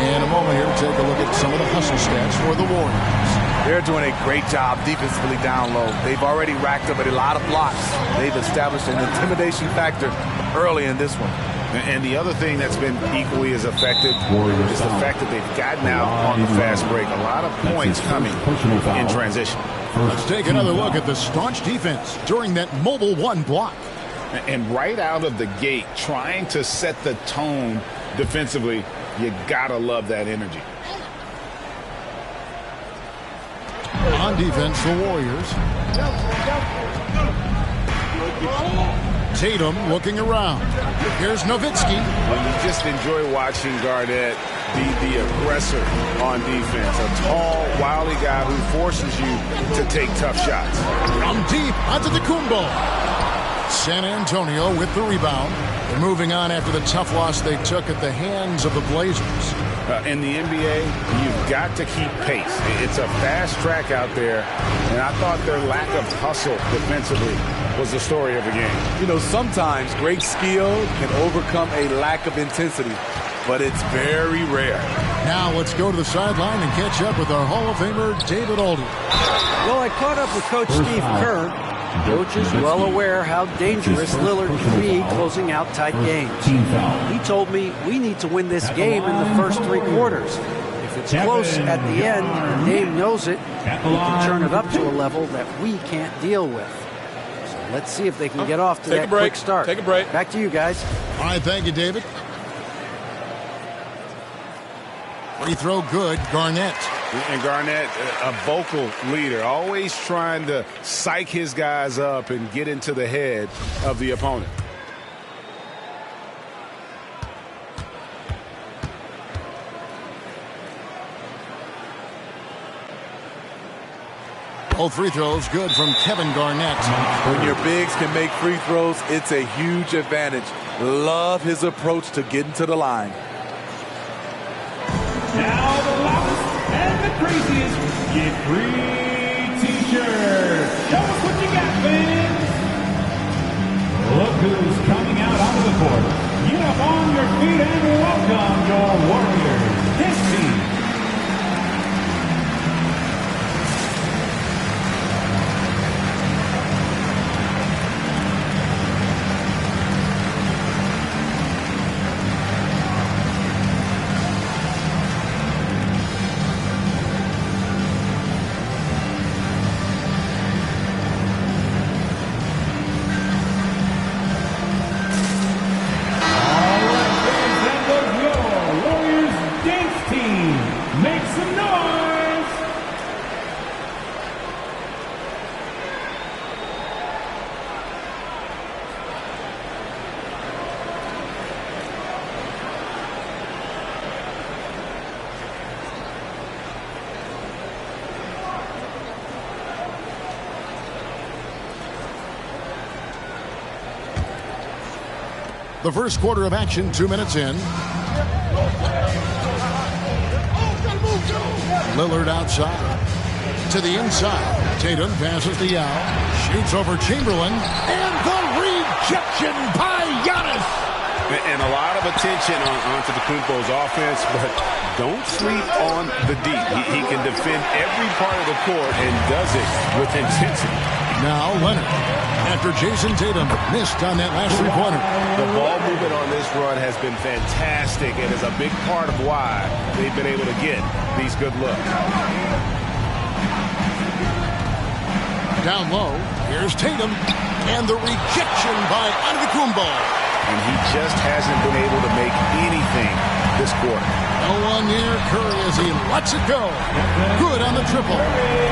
In a moment here, take a look at some of the hustle stats for the Warriors. They're doing a great job defensively down low. They've already racked up a lot of blocks. They've established an intimidation factor early in this one. And the other thing that's been equally as effective is the fact that they've gotten out on the fast break. A lot of points coming in transition. Let's take another look at the staunch defense during that mobile 1 block. And right out of the gate, trying to set the tone defensively, you gotta love that energy. On defense, the Warriors. Tatum looking around. Here's Nowitzki. You just enjoy watching Garnett be the aggressor on defense. A tall, wily guy who forces you to take tough shots. From deep onto the Kumbo. San Antonio with the rebound. They're moving on after the tough loss they took at the hands of the Blazers. In the NBA, you've got to keep pace. It's a fast track out there, and I thought their lack of hustle defensively was the story of the game. You know, sometimes great skill can overcome a lack of intensity, but it's very rare. Now let's go to the sideline and catch up with our Hall of Famer, David Aldridge. Well, I caught up with Coach Steve Kerr. Coach is well aware how dangerous Lillard can be closing out tight games. He told me we need to win this game in the first 3 quarters. If it's close at the end, and Dame knows it, we can turn it up to a level that we can't deal with. So let's see if they can get off to that quick start. Take a break. Back to you guys. All right, thank you, David. Free throw good, Garnett. And Garnett, a vocal leader, always trying to psych his guys up and get into the head of the opponent. All free throws good from Kevin Garnett. When your bigs can make free throws, it's a huge advantage. Love his approach to getting to the line. Now the loudest and the craziest get free t-shirts. Show us what you got, fans. Look who's coming out onto the court. Get up on your feet and welcome your Warriors. This team. The first quarter of action, 2 minutes in. Lillard outside. To the inside. Tatum passes to Yao. Shoots over Chamberlain. And the rejection by Giannis. And a lot of attention on Antetokounmpo's offense, but don't sleep on the D. He can defend every part of the court and does it with intensity. Now Leonard. After Jason Tatum missed on that last three-pointer. The ball movement on this run has been fantastic and is a big part of why they've been able to get these good looks. Down low, here's Tatum, and the rejection by Antetokounmpo. And he just hasn't been able to make anything this quarter. No one near Curry as he lets it go. Good on the triple.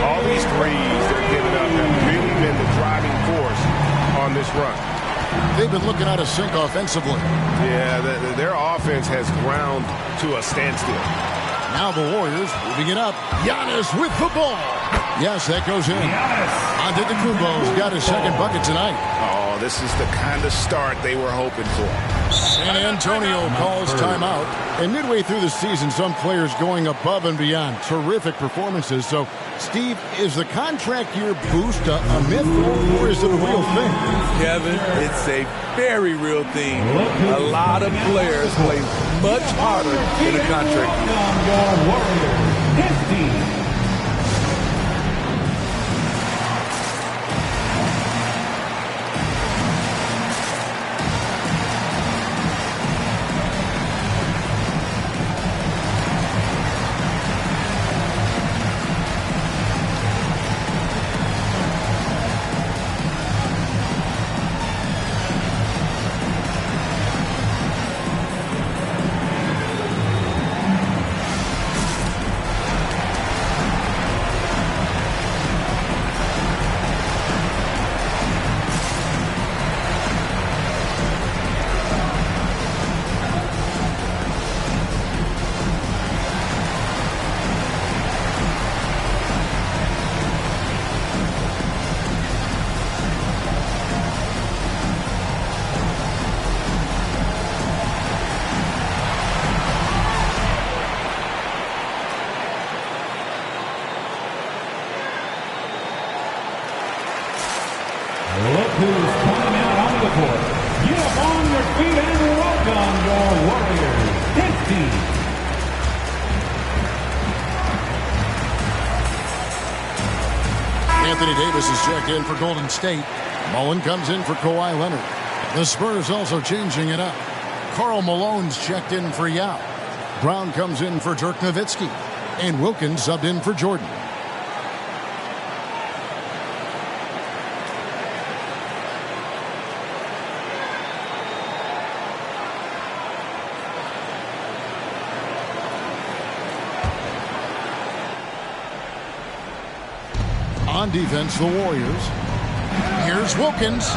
All these threes they're giving up have really been the driving force on this run. They've been looking out of sync offensively. Yeah, their offense has ground to a standstill. Now the Warriors moving it up. Giannis with the ball. Yes, that goes in. Antetokounmpo's got his second bucket tonight. Oh, this is the kind of start they were hoping for. San Antonio calls timeout. And midway through the season, some players going above and beyond. Terrific performances. So, Steve, is the contract year boost a myth or is it a real thing? Kevin, it's a very real thing. A lot of players play much harder in a contract year. Look who's coming out onto the court. Get up on your feet and welcome your Warriors. 15. Anthony Davis is checked in for Golden State. Mullen comes in for Kawhi Leonard. The Spurs also changing it up. Karl Malone's checked in for Yao. Brown comes in for Dirk Nowitzki. And Wilkins subbed in for Jordan. On defense, the Warriors. Here's Wilkins.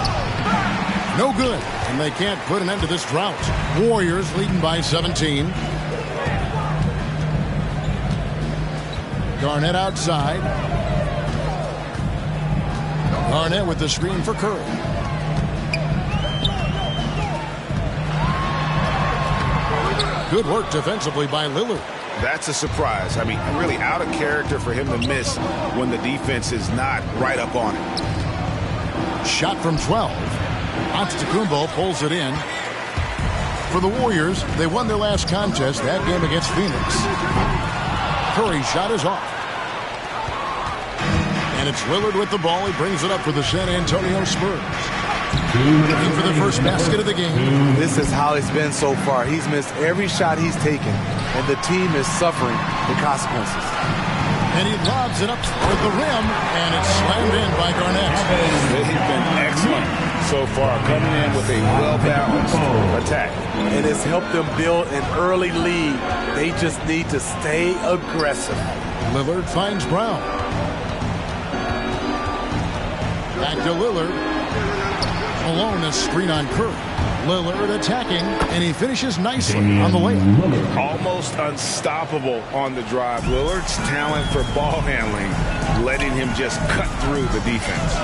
No good. And they can't put an end to this drought. Warriors leading by 17. Garnett outside. Garnett with the screen for Curry. Good work defensively by Lillard. That's a surprise. I mean, really out of character for him to miss when the defense is not right up on it. Shot from 12. Antetokounmpo pulls it in. For the Warriors, they won their last contest, that game against Phoenix. Curry's shot is off. And it's Lillard with the ball. He brings it up for the San Antonio Spurs. Looking for the first basket of the game. This is how it's been so far. He's missed every shot he's taken, and the team is suffering the consequences. And he lobs it up toward the rim, and it's slammed in by Garnett. They've been excellent so far, coming in with a well-balanced attack. And it's helped them build an early lead. They just need to stay aggressive. Lillard finds Brown. Back to Lillard. Malone, a screen on Curry. Lillard attacking, and he finishes nicely on the layup. Almost unstoppable on the drive. Lillard's talent for ball handling, letting him just cut through the defense.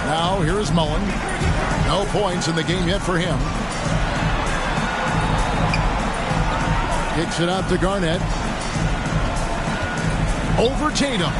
Now here's Mullen. No points in the game yet for him. Kicks it out to Garnett. Over Tatum.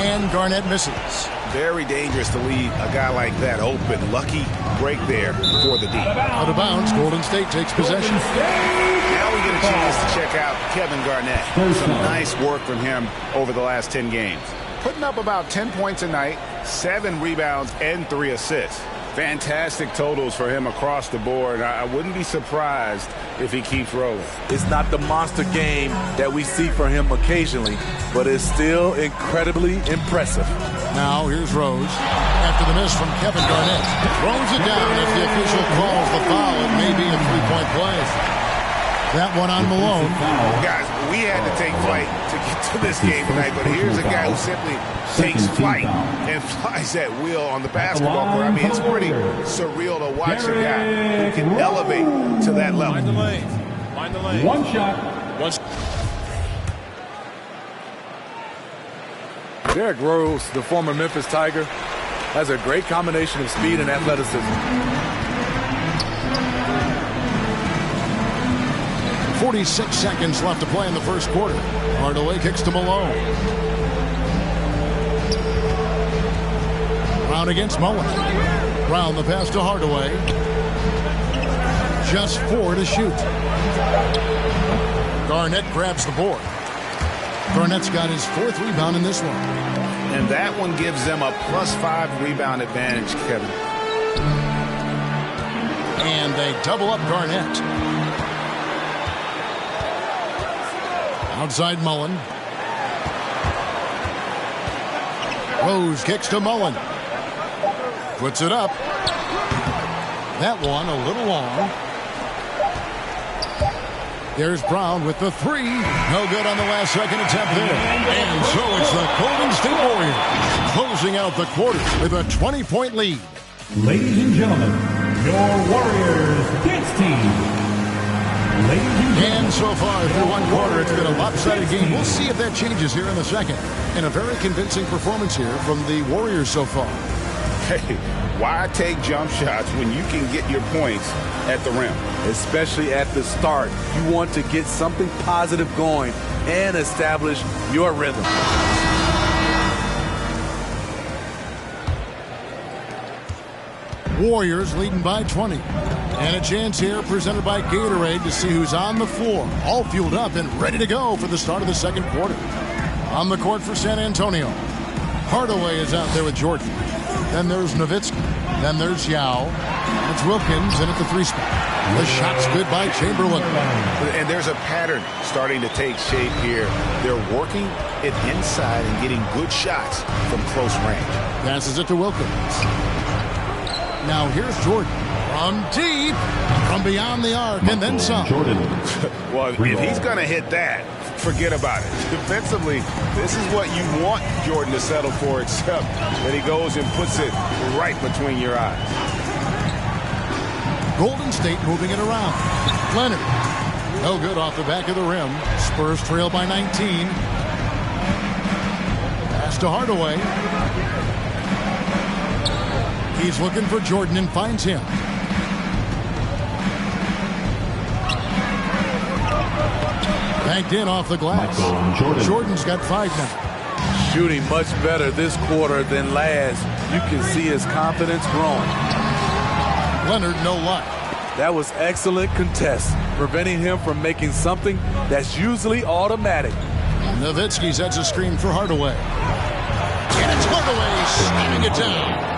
And Garnett misses. Very dangerous to leave a guy like that open. Lucky break there for the D. Out of bounds, Golden State takes possession. Now we get a chance to check out Kevin Garnett. Some nice work from him over the last 10 games. Putting up about 10 points a night, 7 rebounds, and 3 assists. Fantastic totals for him across the board. I wouldn't be surprised if he keeps rolling. It's not the monster game that we see for him occasionally, but it's still incredibly impressive. Now here's Rose. After the miss from Kevin Garnett. Throws it down. If the official calls the foul, it may be a three-point play. That one on Malone. Guys, we had to take flight to get to this game tonight, but here's a guy who simply takes flight and flies at will on the basketball court. I mean, it's pretty surreal to watch a guy who can elevate to that level. Find the lane. Find the lane. One shot. Derrick Rose, the former Memphis Tiger, has a great combination of speed and athleticism. 46 seconds left to play in the first quarter. Hardaway kicks to Malone. Brown against Mullen. Brown the pass to Hardaway. Just 4 to shoot. Garnett grabs the board. Garnett's got his 4th rebound in this one. And that one gives them a +5 rebound advantage, Kevin. And they double up Garnett. Outside Mullen. Rose kicks to Mullen. Puts it up. That one a little long. There's Brown with the 3. No good on the last second attempt there. And so it's the Golden State Warriors closing out the quarter with a 20-point lead. Ladies and gentlemen, your Warriors dance team. And so far through one quarter, it's been a lopsided game. We'll see if that changes here in the second. And a very convincing performance here from the Warriors so far. Hey, why take jump shots when you can get your points at the rim? Especially at the start. You want to get something positive going and establish your rhythm. Warriors leading by 20. And a chance here presented by Gatorade to see who's on the floor. All fueled up and ready to go for the start of the second quarter. On the court for San Antonio. Hardaway is out there with Jordan. Then there's Nowitzki. Then there's Yao. It's Wilkins in at the 3 spot. The shot's good by Chamberlain. And there's a pattern starting to take shape here. They're working it inside and getting good shots from close range. Passes it to Wilkins. Now here's Jordan. From deep, from beyond the arc, and then some. Well, if he's going to hit that, forget about it. Defensively, this is what you want Jordan to settle for, except that he goes and puts it right between your eyes. Golden State moving it around. Leonard. No good off the back of the rim. Spurs trail by 19. Pass to Hardaway. He's looking for Jordan and finds him. Banked in off the glass. Jordan's got 5 now. Shooting much better this quarter than last. You can see his confidence growing. Leonard, no luck. That was excellent contest, preventing him from making something that's usually automatic. Nowitzki sets a screen for Hardaway. And it's Hardaway slamming it down.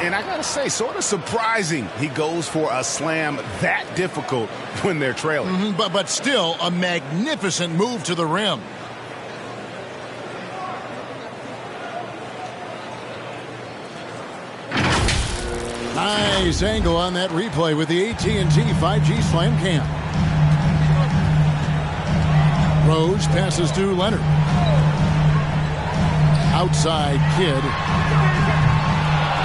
And I got to say, sort of surprising he goes for a slam that difficult when they're trailing. But still a magnificent move to the rim. Nice angle on that replay with the AT&T 5G Slam Cam. Rose passes to Leonard. Outside Kidd.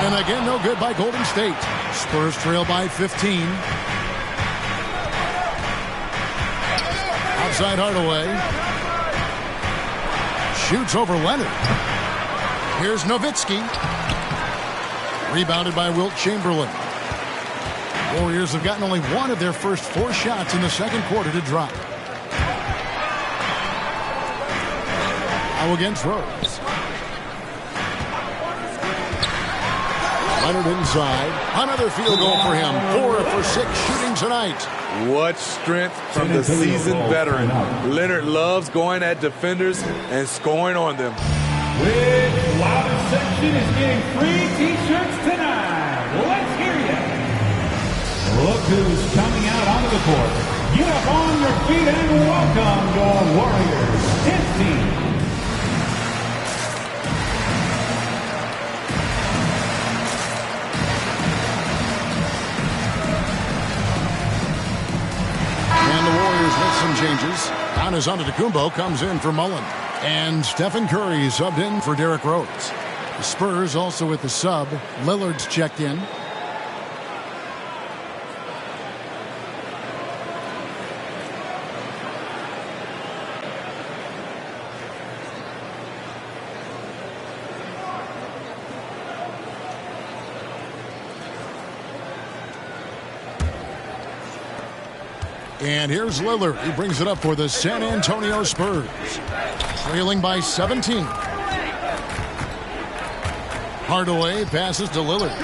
And again, no good by Golden State. Spurs trail by 15. Outside Hardaway. Shoots over Leonard. Here's Nowitzki. Rebounded by Wilt Chamberlain. Warriors have gotten only 1 of their first 4 shots in the second quarter to drop. Now against Rose. Leonard inside. Another field goal for him. 4 for 6 shooting tonight. What strength from the seasoned veteran. Leonard loves going at defenders and scoring on them. Which loudest section is getting free T-shirts tonight? Let's hear you. Look who's coming out onto the court. Get up on your feet and welcome your Warriors 10th team. And the Warriors with some changes. Giannis Antetokounmpo comes in for Mullen. And Stephen Curry subbed in for Derrick Rose. The Spurs also with the sub. Lillard's checked in. And here's Lillard. He brings it up for the San Antonio Spurs. Trailing by 17. Hardaway passes to Lillard.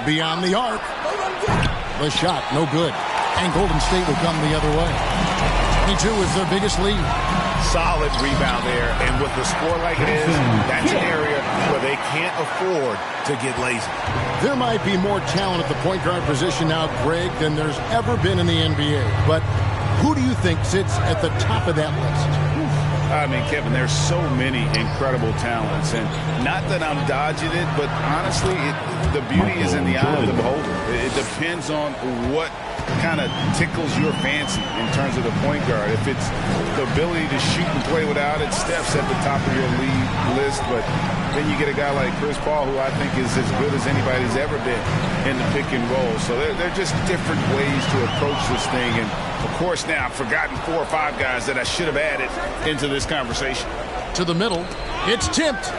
Beyond the arc. The shot, no good. And Golden State will come the other way. 22 is their biggest lead. Solid rebound there. And with the score like it is, that's an area where they can't afford to get lazy. There might be more talent at the point guard position now, Greg, than there's ever been in the NBA. But who do you think sits at the top of that list? I mean, Kevin, there's so many incredible talents. And not that I'm dodging it, but honestly, the beauty is in the eye of the beholder. It depends on what kind of tickles your fancy in terms of the point guard. If it's the ability to shoot and play without it, Steph's at the top of your league list. But then you get a guy like Chris Paul, who I think is as good as anybody's ever been in the pick and roll. So they're just different ways to approach this thing. And, of course, now I've forgotten 4 or 5 guys that I should have added into this conversation. To the middle. It's tipped.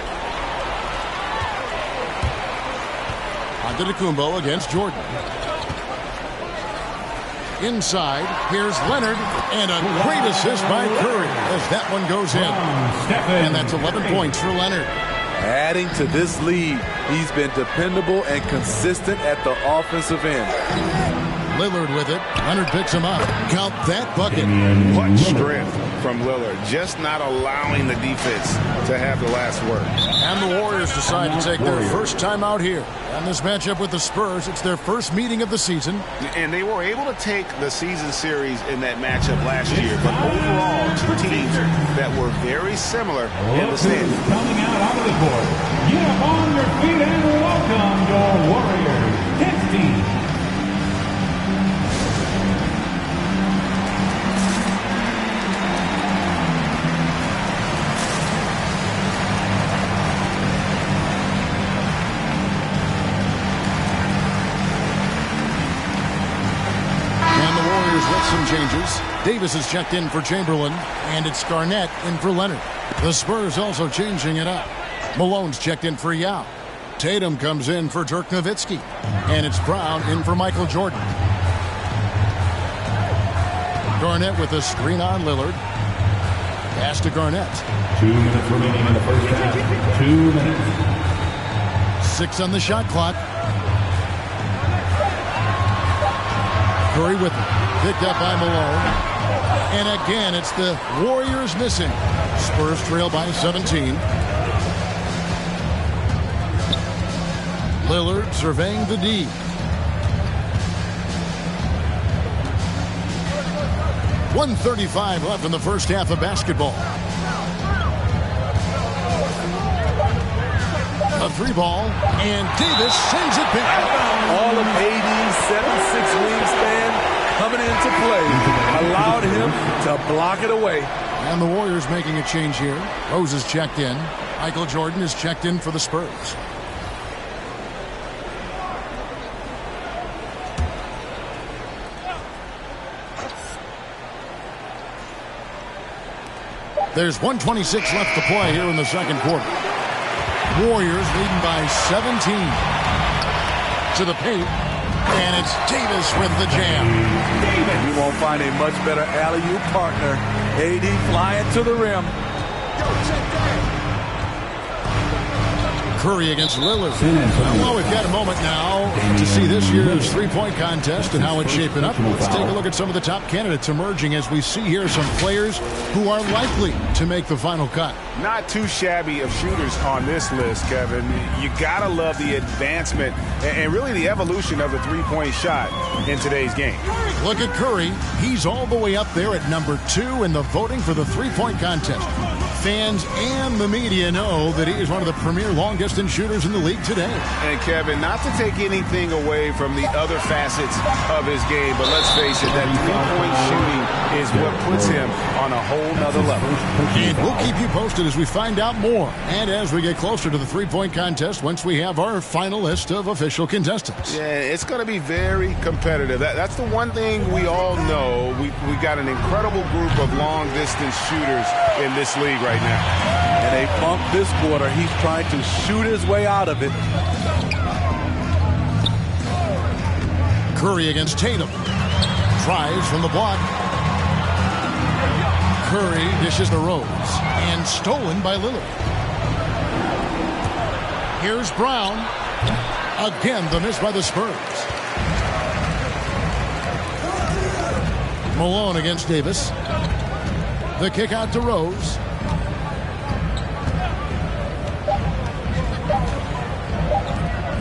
Antetokounmpo against Jordan. Inside, here's Leonard, and a great assist by Curry as that one goes in. And that's 11 points for Leonard. Adding to this lead, he's been dependable and consistent at the offensive end. Lillard with it. Leonard picks him up. Count that bucket. What strength from Lillard. Just not allowing the defense to have the last word. And the Warriors decide to take their first time out here. And this matchup with the Spurs, it's their first meeting of the season. And they were able to take the season series in that matchup last year. But overall, 2 teams that were very similar in the standings. Coming out onto the court. Get up on your feet and welcome your Warriors 10th team. Some changes. Davis is checked in for Chamberlain, and it's Garnett in for Leonard. The Spurs also changing it up. Malone's checked in for Yao. Tatum comes in for Dirk Nowitzki, and it's Brown in for Michael Jordan. Garnett with a screen on Lillard. Pass to Garnett. 2 minutes remaining in the first half. 2 minutes. 6 on the shot clock. Curry with it. Picked up by Malone. And again, it's the Warriors missing. Spurs trail by 17. Lillard surveying the D. .135 left in the first half of basketball. A 3-ball, and Davis sends it back. All of AD's 7'6" wingspan coming into play allowed him to block it away. And the Warriors making a change here. Rose is checked in. Michael Jordan is checked in for the Spurs. There's 1:26 left to play here in the second quarter. Warriors leading by 17. To the paint. And it's Davis with the jam. You won't find a much better alley-oop partner. AD flying to the rim. Curry against Lillard. Well, we've got a moment now to see this year's three-point contest and how it's shaping up. Let's take a look at some of the top candidates emerging as we see here some players who are likely to make the final cut. Not too shabby of shooters on this list, Kevin. You gotta love the advancement and really the evolution of the three-point shot in today's game. Look at Curry. He's all the way up there at number 2 in the voting for the three-point contest. Fans and the media know that he is one of the premier long-distance shooters in the league today. And, Kevin, not to take anything away from the other facets of his game, but let's face it, that three-point shooting is what puts him on a whole nother level. And we'll keep you posted as we find out more and as we get closer to the three-point contest once we have our final list of official contestants. Yeah, it's going to be very competitive. That's the one thing we all know. We got an incredible group of long-distance shooters in this league right now. And they bumped this quarter. He's trying to shoot his way out of it. Curry against Tatum. Tries from the block. Curry dishes to Rose. And stolen by Lillard. Here's Brown. Again, the miss by the Spurs. Malone against Davis. The kick out to Rose.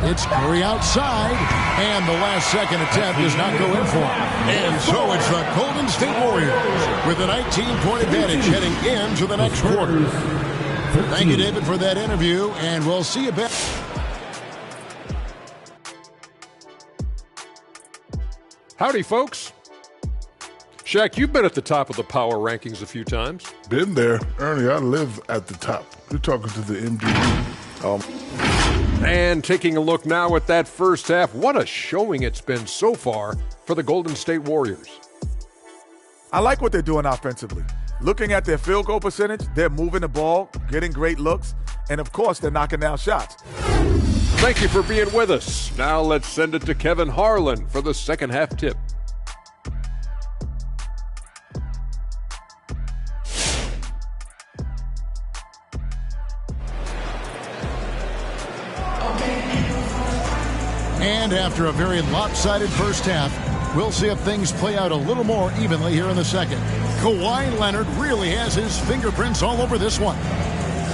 It's Curry outside, and the last-second attempt does not go in for him. And so it's the Golden State Warriors with a 19-point advantage heading into the next quarter. Thank you, David, for that interview, and we'll see you back. Howdy, folks. Shaq, you've been at the top of the power rankings a few times. Been there. Ernie, I live at the top. You're talking to the MD. And taking a look now at that first half, what a showing it's been so far for the Golden State Warriors. I like what they're doing offensively. Looking at their field goal percentage, they're moving the ball, getting great looks, and of course, they're knocking down shots. Thank you for being with us. Now let's send it to Kevin Harlan for the second half tip. And after a very lopsided first half, we'll see if things play out a little more evenly here in the second. Kawhi Leonard really has his fingerprints all over this one.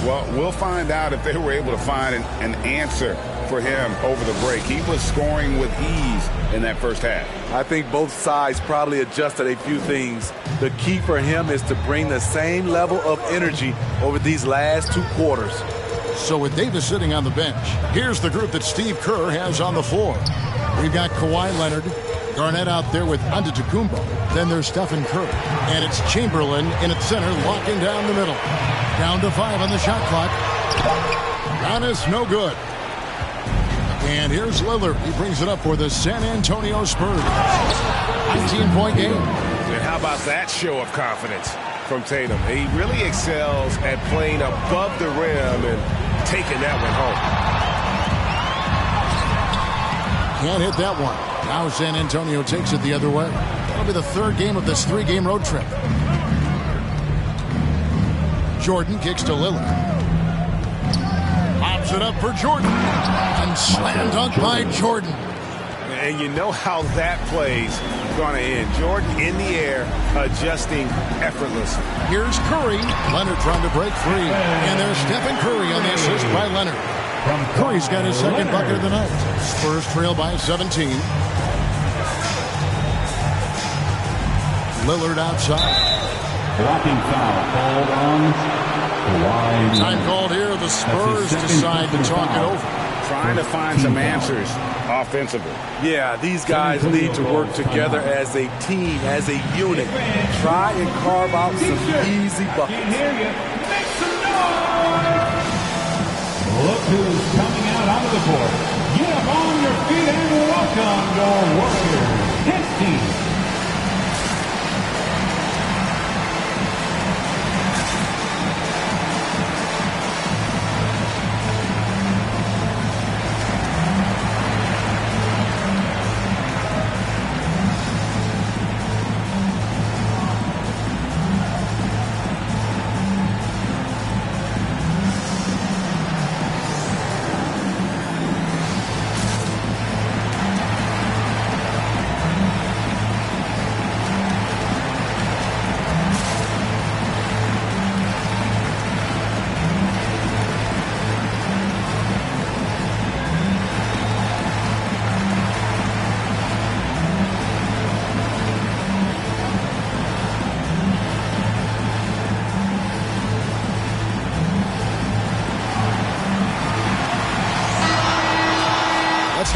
Well, we'll find out if they were able to find an answer for him over the break. He was scoring with ease in that first half. I think both sides probably adjusted a few things. The key for him is to bring the same level of energy over these last 2 quarters. So with Davis sitting on the bench, here's the group that Steve Kerr has on the floor. We've got Kawhi Leonard, Garnett out there with Antetokounmpo. Then there's Stephen Curry. And it's Chamberlain in its center, locking down the middle. Down to 5 on the shot clock. Giannis, no good. And here's Lillard. He brings it up for the San Antonio Spurs. 19-point game. And how about that show of confidence from Tatum? He really excels at playing above the rim and taking that one home. Can't hit that one. Now San Antonio takes it the other way. That'll be the 3rd game of this 3-game road trip. Jordan kicks to Lillard. Pops it up for Jordan. And slam dunk by Jordan. And you know how that play's going to end. Jordan in the air, adjusting effortlessly. Here's Curry. Leonard trying to break free. And there's Stephen Curry on the assist by Leonard. Curry's got his 2nd bucket of the night. Spurs trail by 17. Lillard outside. Blocking foul called on Kawhi. Time called here. The Spurs decide to talk it over. Trying to find some answers offensively. Yeah, these guys need to work together as a team, as a unit. Try and carve out some easy buckets. Look who's coming out onto the court. Get up on your feet and welcome your Warriors. His team.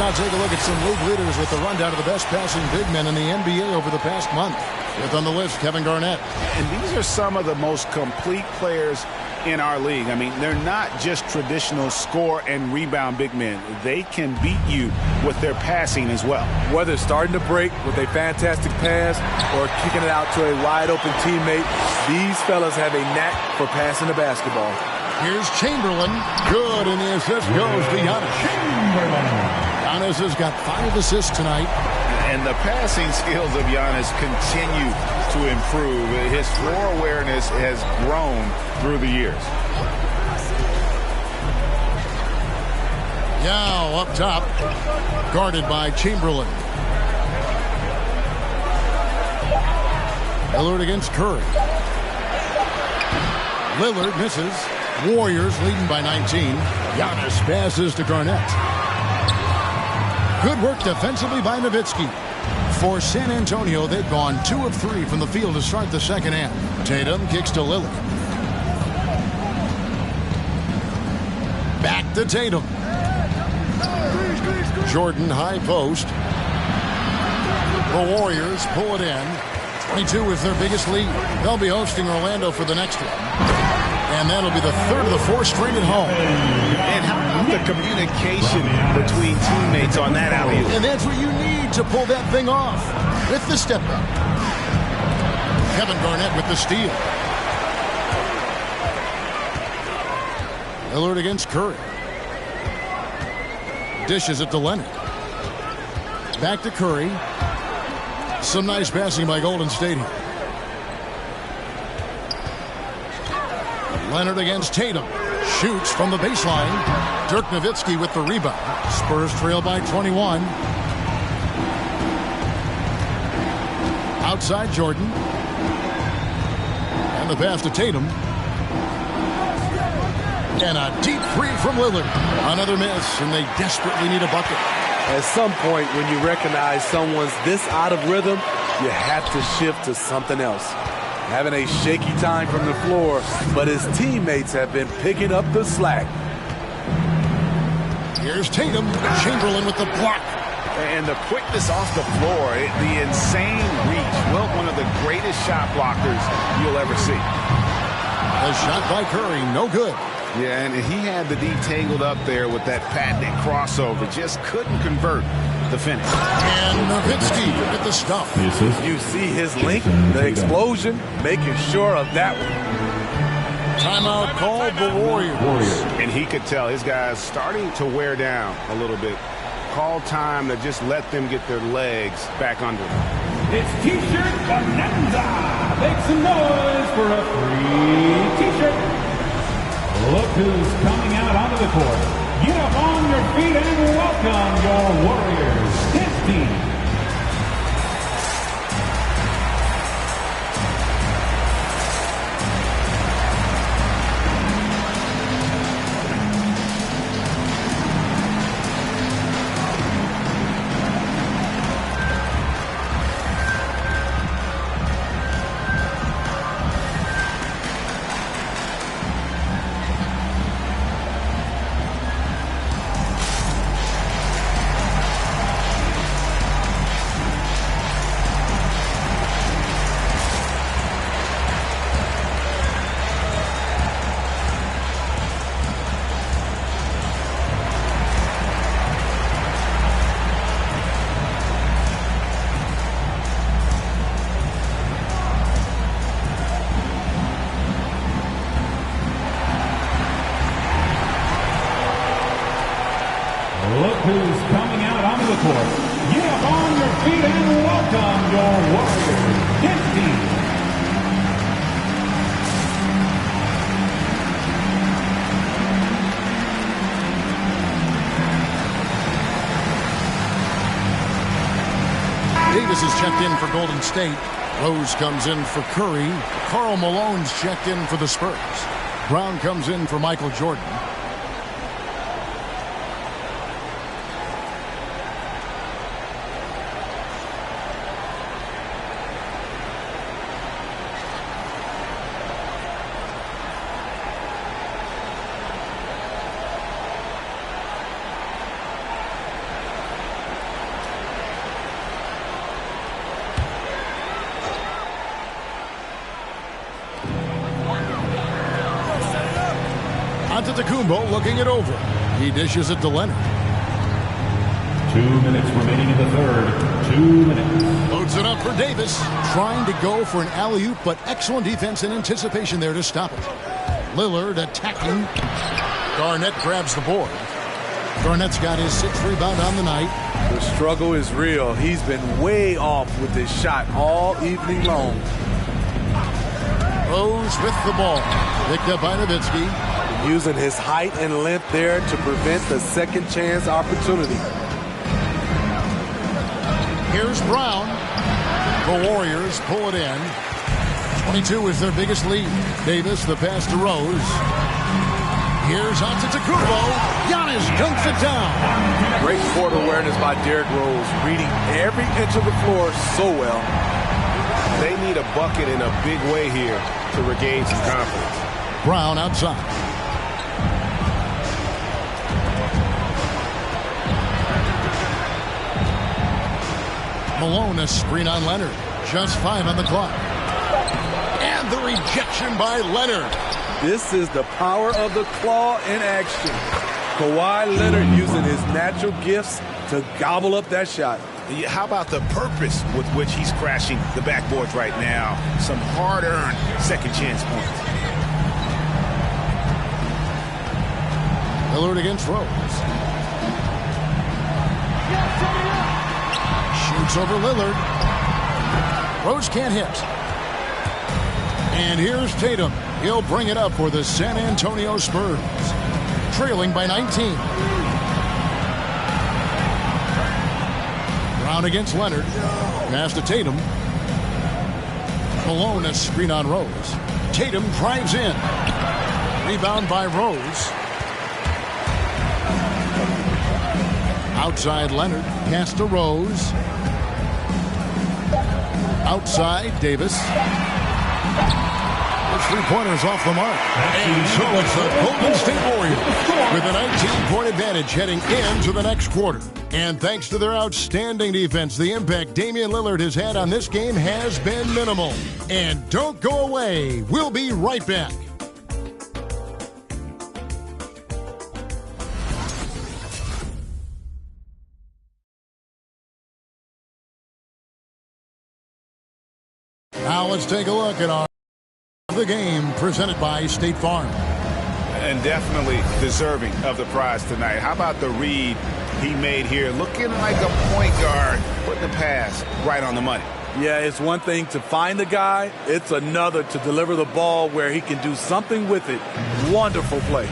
Now take a look at some league leaders with the rundown of the best passing big men in the NBA over the past month. Fifth on the list, Kevin Garnett. And these are some of the most complete players in our league. I mean, they're not just traditional score and rebound big men. They can beat you with their passing as well. Whether it's starting to break with a fantastic pass or kicking it out to a wide-open teammate, these fellas have a knack for passing the basketball. Here's Chamberlain. Good, and the assist goes to Giannis. Giannis has got 5 assists tonight. And the passing skills of Giannis continue to improve. His floor awareness has grown through the years. Yao up top, guarded by Chamberlain. Lillard against Curry. Lillard misses. Warriors leading by 19. Giannis passes to Garnett. Good work defensively by Nowitzki. For San Antonio, they've gone 2 of 3 from the field to start the second half. Tatum kicks to Lillard. Back to Tatum. Jordan high post. The Warriors pull it in. 22 is their biggest lead. They'll be hosting Orlando for the next one. And that'll be the third of the 4 straight at home. And how about the communication between teammates on that alley-oop? And that's what you need to pull that thing off with the step back. Kevin Garnett with the steal. Lillard against Curry. Dishes it to Leonard. Back to Curry. Some nice passing by Golden State here. Leonard against Tatum. Shoots from the baseline. Dirk Nowitzki with the rebound. Spurs trail by 21. Outside Jordan. And the pass to Tatum. And a deep 3 from Lillard. Another miss, and they desperately need a bucket. At some point, when you recognize someone's this out of rhythm, you have to shift to something else. Having a shaky time from the floor, but his teammates have been picking up the slack. Here's Tatum. Chamberlain with the block. And the quickness off the floor, the insane reach. Well, one of the greatest shot blockers you'll ever see. A shot by Curry, no good. Yeah, and he had the D tangled up there with that patented crossover. Just couldn't convert the finish. And Nowitzki with the stuff. You see his link, the explosion, making sure of that one. Timeout called the Warriors. And he could tell his guys starting to wear down a little bit. Call time to just let them get their legs back under them. It's T-shirt bonanza. Make some noise for a free T-shirt. Look who's coming out onto the court. Get up on your feet and welcome your Warriors. His team. Look who's coming out onto the court. Get up on your feet and welcome your Warriors. His team. Davis is checked in for Golden State. Rose comes in for Curry. Karl Malone's checked in for the Spurs. Brown comes in for Michael Jordan. Antetokounmpo looking it over. He dishes it to Leonard. 2 minutes remaining in the third. 2 minutes. Loads it up for Davis. Trying to go for an alley-oop, but excellent defense and anticipation there to stop it. Lillard attacking. Garnett grabs the board. Garnett's got his 6th rebound on the night. The struggle is real. He's been way off with this shot all evening long. Rose with the ball. Picked up by Nowitzki. Using his height and length there to prevent the second chance opportunity. Here's Brown. The Warriors pull it in. 22 is their biggest lead. Davis, the pass to Rose. Here's Antetokounmpo. Giannis dunks it down. Great court awareness by Derrick Rose, reading every inch of the floor so well. They need a bucket in a big way here to regain some confidence. Brown outside. Malone, a screen on Leonard. Just 5 on the clock. And the rejection by Leonard. This is the power of the claw in action. Kawhi Leonard using his natural gifts to gobble up that shot. How about the purpose with which he's crashing the backboards right now? Some hard-earned second chance points. Lillard against Rose. Shoots over Lillard. Rose can't hit. And here's Tatum. He'll bring it up for the San Antonio Spurs. Trailing by 19. Brown against Leonard. Pass to Tatum. Malone, a screen on Rose. Tatum drives in. Rebound by Rose. Outside Leonard. Pass to Rose. Outside Davis. The three-pointers off the mark. And so it's the Golden State Warriors with a 19-point advantage heading into the next quarter. And thanks to their outstanding defense, the impact Damian Lillard has had on this game has been minimal. And don't go away. We'll be right back. Now let's take a look at the game presented by State Farm. And definitely deserving of the prize tonight. How about the read he made here? Looking like a point guard, putting the pass right on the money. Yeah, it's one thing to find the guy. It's another to deliver the ball where he can do something with it. Wonderful play.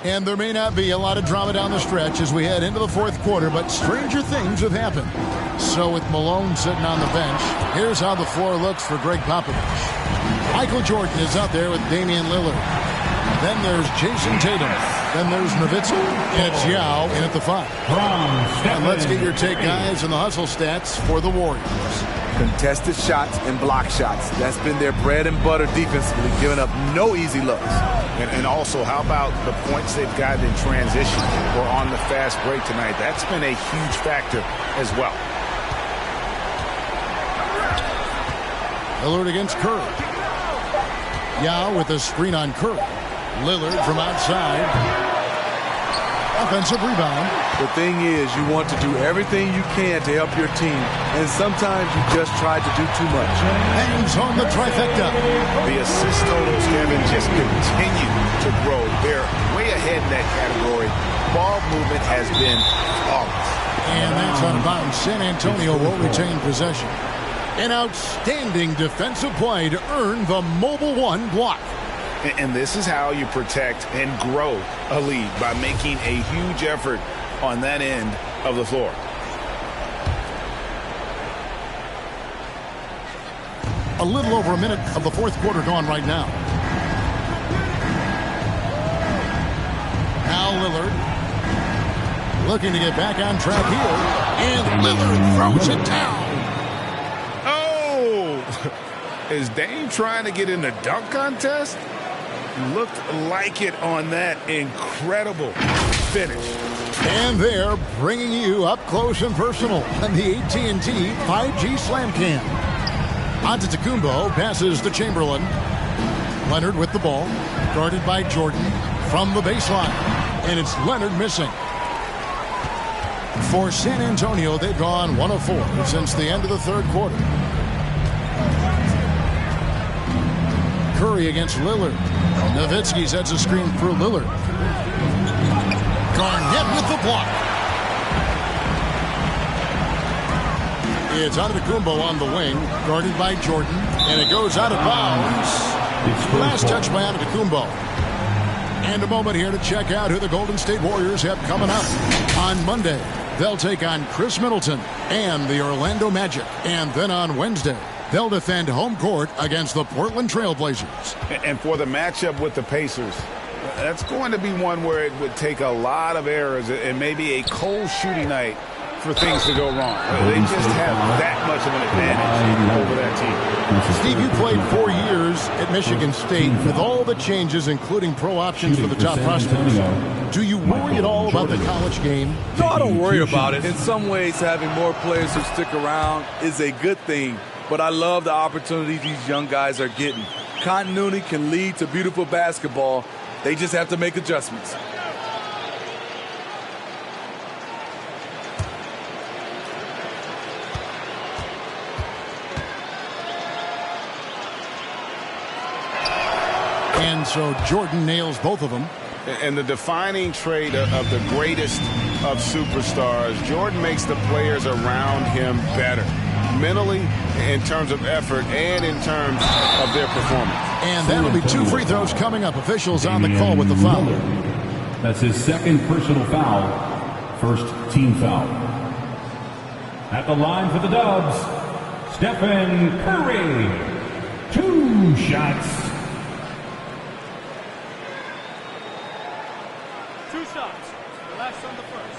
And there may not be a lot of drama down the stretch as we head into the fourth quarter, but stranger things have happened. So with Malone sitting on the bench, here's how the floor looks for Greg Popovich. Michael Jordan is out there with Damian Lillard. Then there's Jason Tatum. Then there's Nowitzki. And it's Yao in at the 5. And let's get your take, guys, on the hustle stats for the Warriors. Contested shots and block shots. That's been their bread and butter defensively, giving up no easy looks. And also, how about the points they've gotten in transition or on the fast break tonight? That's been a huge factor as well. Lillard against Curry. Yao with a screen on Curry. Lillard from outside. Offensive rebound. The thing is, you want to do everything you can to help your team, and sometimes you just try to do too much. Hangs on the trifecta. The assist totals, Kevin, just continue to grow. They're way ahead in that category. Ball movement has been flawless. And that's out of bounds. San Antonio will retain possession. An outstanding defensive play to earn the Mobile One block. And this is how you protect and grow a lead, by making a huge effort on that end of the floor. A little over a minute of the fourth quarter gone right now. Now Lillard looking to get back on track here. And Lillard throws it down. Is Dame trying to get in the dunk contest? Looked like it on that incredible finish. And they're bringing you up close and personal on the AT&T 5G Slam Cam. Antetokounmpo passes to Chamberlain. Leonard with the ball, guarded by Jordan from the baseline. And it's Leonard missing. For San Antonio, they've gone 1 of 4 since the end of the third quarter. Curry against Lillard. Nowitzki sets a screen for Lillard. Garnett with the block. It's Antetokounmpo on the wing, guarded by Jordan, and it goes out of bounds. Last touch by Antetokounmpo. And a moment here to check out who the Golden State Warriors have coming up. On Monday, they'll take on Chris Middleton and the Orlando Magic. And then on Wednesday, they'll defend home court against the Portland Trail Blazers. And for the matchup with the Pacers, that's going to be one where it would take a lot of errors and maybe a cold shooting night for things to go wrong. They just have that much of an advantage over that team. Steve, you played 4 years at Michigan State with all the changes, including pro options for the top prospects. Do you worry at all about the college game? No, I don't worry about it. In some ways, having more players who stick around is a good thing, but I love the opportunity these young guys are getting. Continuity can lead to beautiful basketball. They just have to make adjustments. And so Jordan nails both of them. And the defining trait of the greatest of superstars, Jordan makes the players around him better. Mentally, in terms of effort, and in terms of their performance. And that'll be 2 free throws coming up. Officials on the call with the foul. That's his second personal foul. First team foul. At the line for the Dubs, Stephen Curry. 2 shots. 2 shots. The last on the first.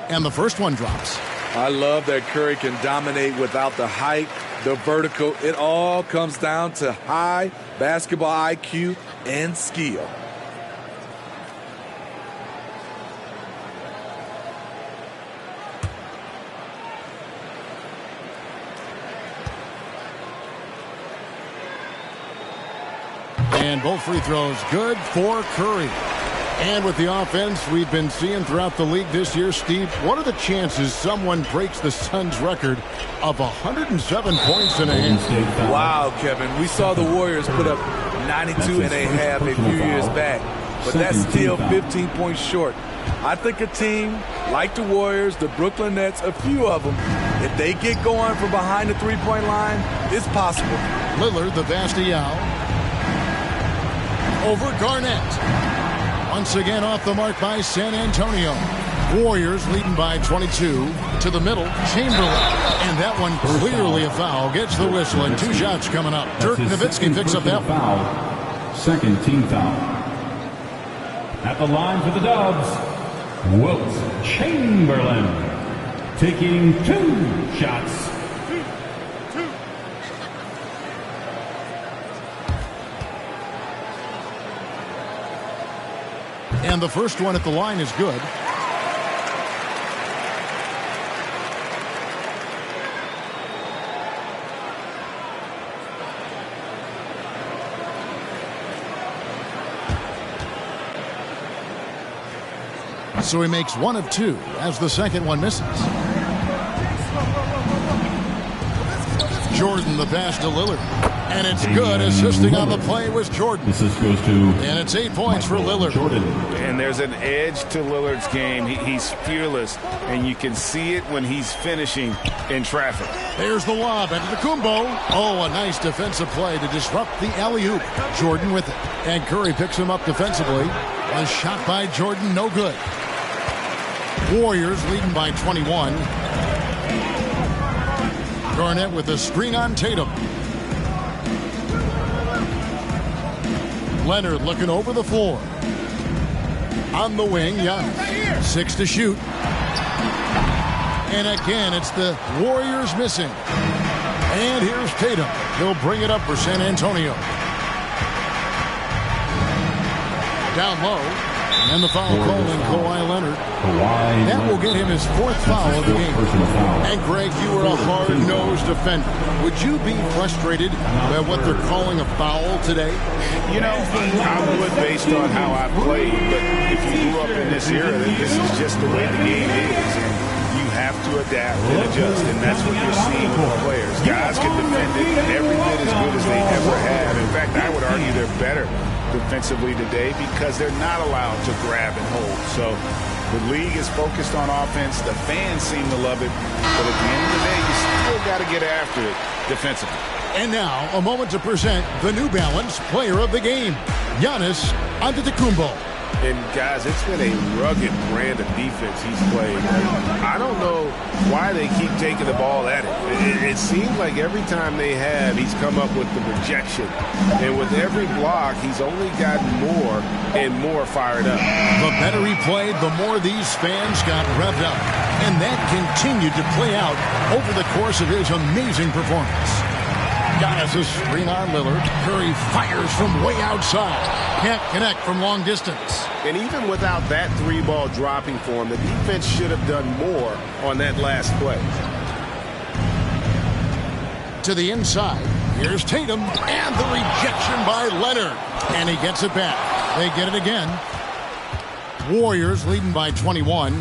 And the first one drops. I love that Curry can dominate without the height, the vertical. It all comes down to high basketball IQ and skill. And both free throws good for Curry. And with the offense we've been seeing throughout the league this year, Steve, what are the chances someone breaks the Suns' record of 107 points in a half? Wow, Kevin. We saw the Warriors put up 92 and a half a few years back, but that's still 15 points short. I think a team like the Warriors, the Brooklyn Nets, a few of them, if they get going from behind the three-point line, it's possible. Lillard, the Bastial, over Garnett. Once again off the mark by San Antonio. Warriors leading by 22 to the middle. Chamberlain. And that one clearly a foul. Gets the whistle and 2 shots coming up. Dirk Nowitzki picks up that foul. Second team foul. At the line for the Dubs, Wilt Chamberlain. Taking 2 shots. And the first one at the line is good. So he makes 1 of 2 as the second one misses. Jordan the pass to Lillard. And it's good. Assisting on the play was Jordan. Assist goes to. And it's 8 points for Lillard. Jordan. And there's an edge to Lillard's game. He's fearless, and you can see it when he's finishing in traffic. There's the lob. Antetokounmpo. Oh, a nice defensive play to disrupt the alley-oop. Jordan with it. And Curry picks him up defensively. A shot by Jordan, no good. Warriors leading by 21. Garnett with a screen on Tatum. Leonard looking over the floor. On the wing, Giannis. 6 to shoot. And again, it's the Warriors missing. And here's Tatum. He'll bring it up for San Antonio. Down low. And the foul called on Kawhi Leonard. That will get him his 4th foul of the game. And Greg, you were a hard-nosed defender. Would you be frustrated by what they're calling a foul today? You know, I would based on how I played, but if you grew up in this era, then this is just the way the game is. And you have to adapt and adjust, and that's what you're seeing with the players. Guys can defend it every bit as good as they ever have. In fact, I would argue they're better defensively today because they're not allowed to grab and hold. So the league is focused on offense. The fans seem to love it. But at the end of the day, you still got to get after it defensively. And now, a moment to present the New Balance Player of the Game, Giannis Antetokounmpo. And, guys, it's been a rugged brand of defense he's played. I don't know why they keep taking the ball at him. It seems like every time they have, he's come up with the rejection. And with every block, he's only gotten more and more fired up. The better he played, the more these fans got revved up. And that continued to play out over the course of his amazing performance. Giannis' screen on Lillard. Curry fires from way outside. Can't connect from long distance. And even without that 3-ball dropping for him, the defense should have done more on that last play. To the inside. Here's Tatum. And the rejection by Leonard. And he gets it back. They get it again. Warriors leading by 21.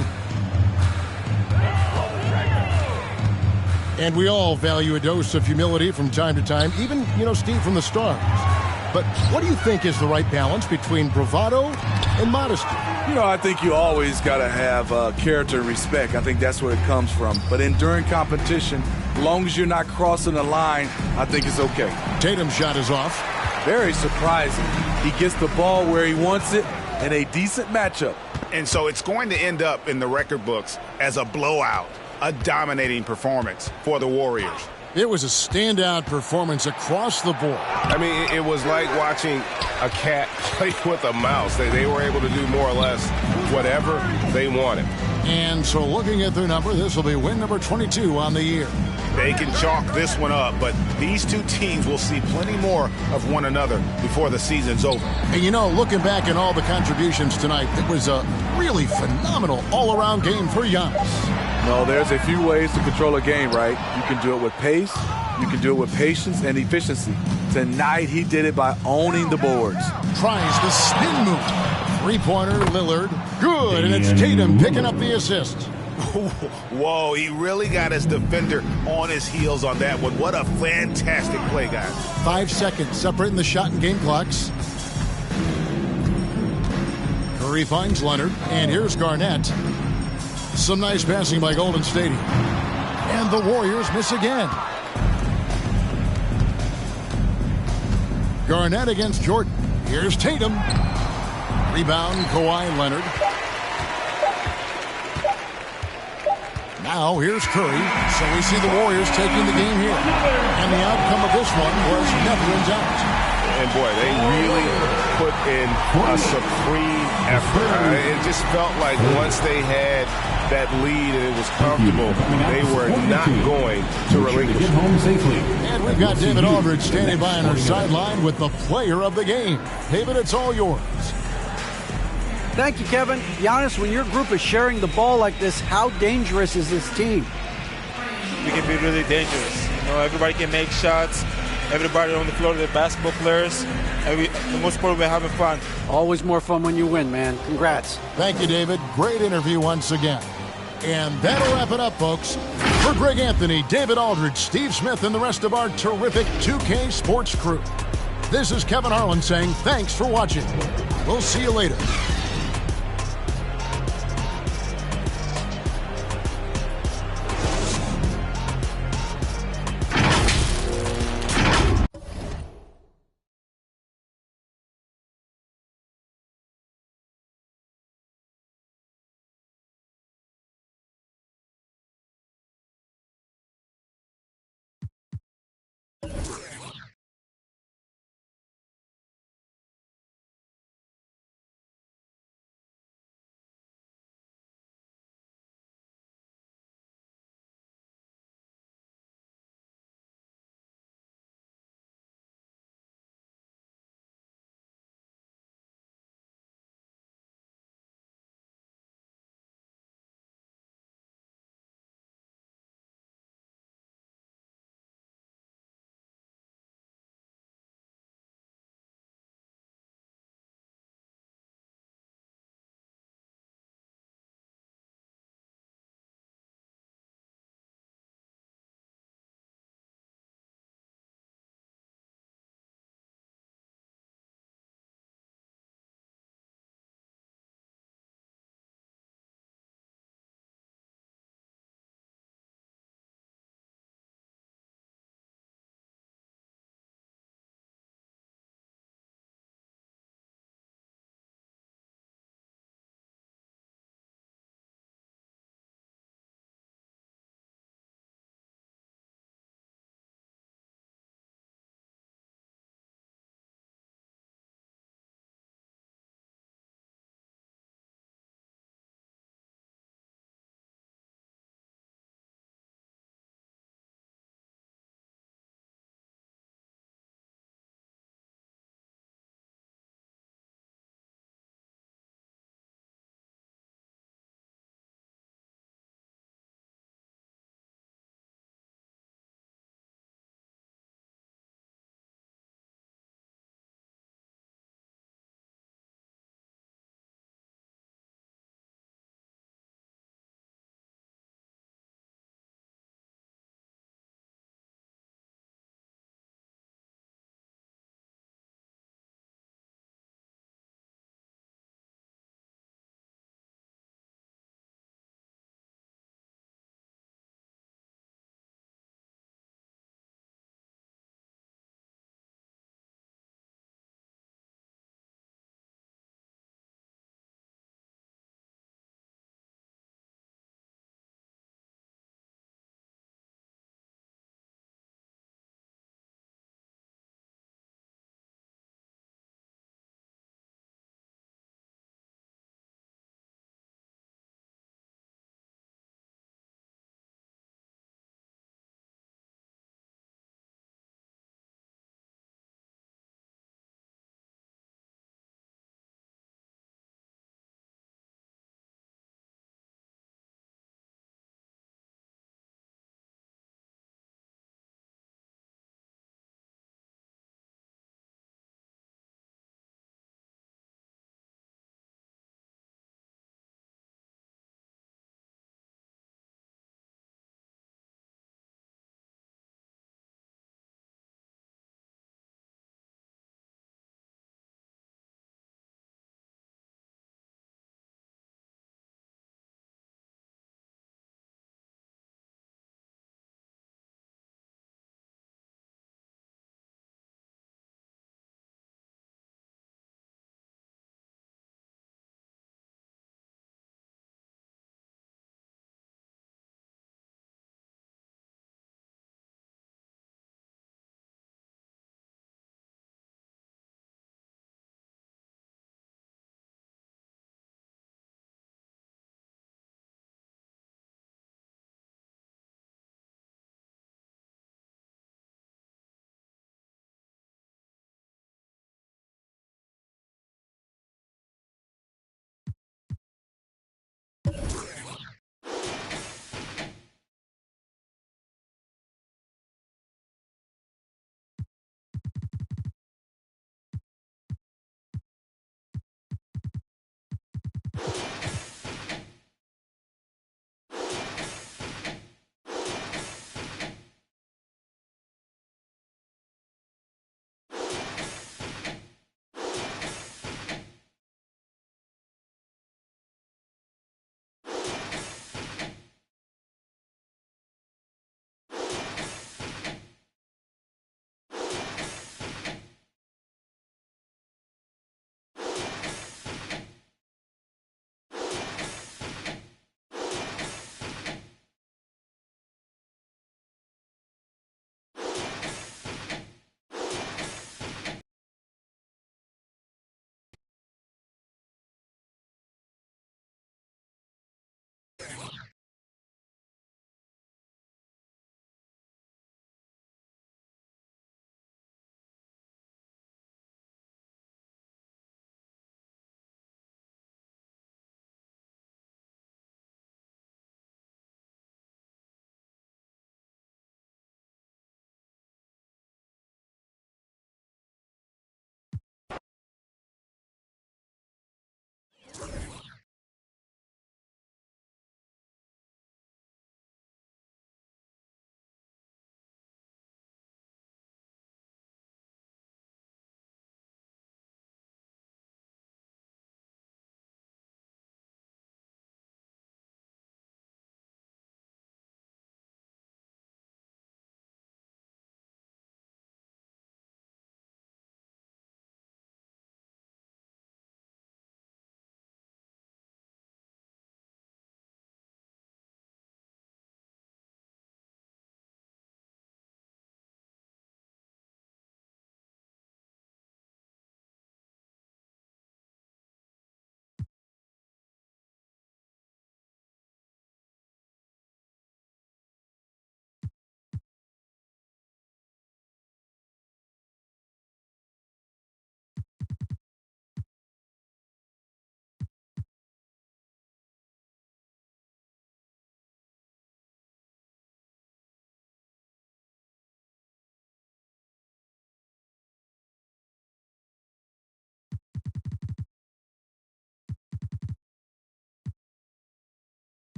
And we all value a dose of humility from time to time, even, Steve, from the stars. But what do you think is the right balance between bravado and modesty? I think you always got to have character and respect. I think that's where it comes from. But during competition, as long as you're not crossing the line, I think it's okay. Tatum's shot is off. Very surprising. He gets the ball where he wants it in a decent matchup. And so it's going to end up in the record books as a blowout. A dominating performance for the Warriors. It was a standout performance across the board. I mean, it was like watching a cat play with a mouse. They were able to do more or less whatever they wanted. And so looking at their number, this will be win number 22 on the year. They can chalk this one up, but these two teams will see plenty more of one another before the season's over. And looking back at all the contributions tonight, it was a really phenomenal all-around game for Giannis. No, there's a few ways to control a game, right? You can do it with pace, you can do it with patience and efficiency. Tonight, he did it by owning the boards. Tries the spin move. Three-pointer, Lillard. Good, and it's Tatum picking up the assist. Whoa, he really got his defender on his heels on that one. What a fantastic play, guys. 5 seconds separating the shot and game clocks. Curry finds Leonard, and here's Garnett. Some nice passing by Golden State. And the Warriors miss again. Garnett against Jordan. Here's Tatum. Rebound, Kawhi Leonard. Now here's Curry. So we see the Warriors taking the game here. And the outcome of this one was never in doubt. And boy, they really put in a supreme effort. It just felt like once they had that lead and it was comfortable, they were not going to relinquish it. And we've got David Aldridge standing by on our sideline with the player of the game. David, it's all yours. Thank you, Kevin. Giannis, when your group is sharing the ball like this, how dangerous is this team? We can be really dangerous. Everybody can make shots. Everybody on the floor, they're basketball players. And the most part, we're having fun. Always more fun when you win, man. Congrats. Thank you, David. Great interview once again. And that'll wrap it up, folks. For Greg Anthony, David Aldridge, Steve Smith, and the rest of our terrific 2K Sports crew, this is Kevin Harlan saying thanks for watching. We'll see you later.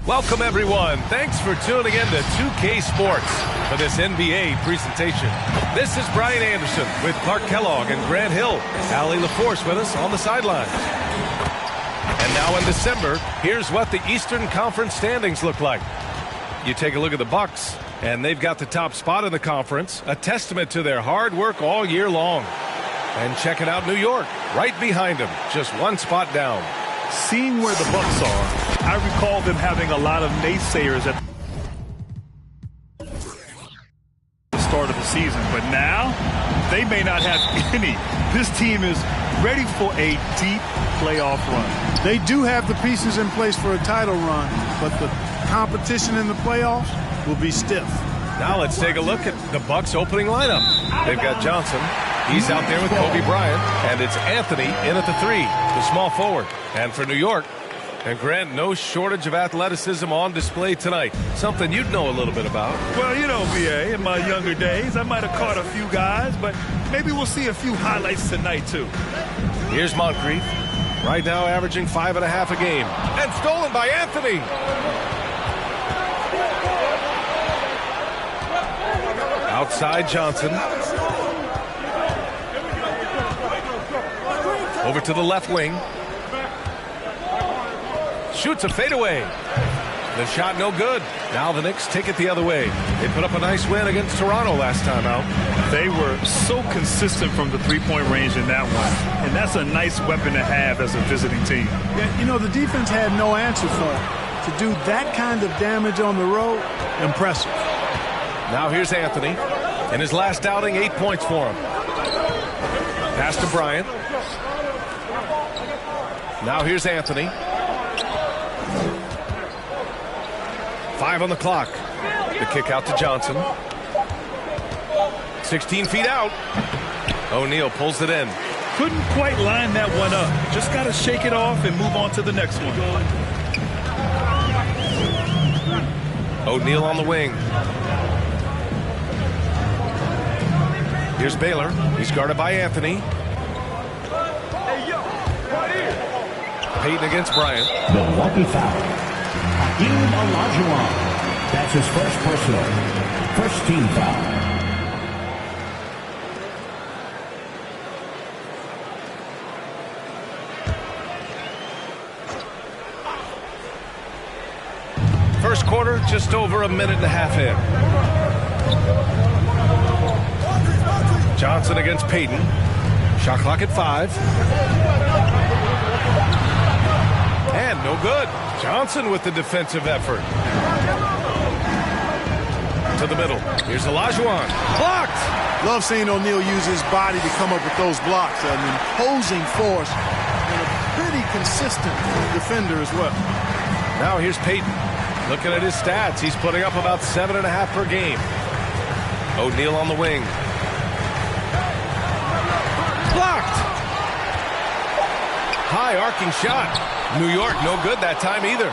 Welcome, everyone. Thanks for tuning in to 2K Sports for this NBA presentation. This is Brian Anderson with Clark Kellogg and Grant Hill. Allie LaForce with us on the sidelines. And now in December, here's what the Eastern Conference standings look like. You take a look at the Bucks, and they've got the top spot in the conference, a testament to their hard work all year long. And checking out New York, right behind them, just one spot down. Seeing where the Bucks are, I recall them having a lot of naysayers at the start of the season, but now they may not have any. This team is ready for a deep playoff run. They do have the pieces in place for a title run, but the competition in the playoffs will be stiff. Now let's take a look at the Bucks opening lineup. They've got Johnson. He's out there with Kobe Bryant. And it's Anthony in at the 3, the small forward. And for New York, and Grant, no shortage of athleticism on display tonight. Something you'd know a little bit about. Well, you know, B.A., in my younger days, I might have caught a few guys, but maybe we'll see a few highlights tonight, too. Here's Moncrief. Right now averaging 5.5 a game. And stolen by Anthony. Outside Johnson. Over to the left wing. Shoots a fadeaway. The shot no good. Now the Knicks take it the other way. They put up a nice win against Toronto last time out. They were so consistent from the three-point range in that one. And that's a nice weapon to have as a visiting team. Yeah, you know, the defense had no answer for them. To do that kind of damage on the road, impressive. Now here's Anthony. In his last outing, 8 points for him. Pass to Bryant. Now here's Anthony. 5 on the clock. The kick out to Johnson. 16 feet out. O'Neal pulls it in. Couldn't quite line that one up. Just got to shake it off and move on to the next one. O'Neal on the wing. Here's Baylor. He's guarded by Anthony. Payton against Bryant. Milwaukee foul. Hakeem Olajuwon. That's his first personal. First team foul. First quarter, just over a minute and a half in. Johnson against Payton. Shot clock at 5. And no good. Johnson with the defensive effort. To the middle. Here's Olajuwon. Blocked! Love seeing O'Neal use his body to come up with those blocks. An imposing force and a pretty consistent defender as well. Now here's Payton. Looking at his stats, he's putting up about 7.5 per game. O'Neal on the wing. Blocked! High arcing shot. New York, no good that time either.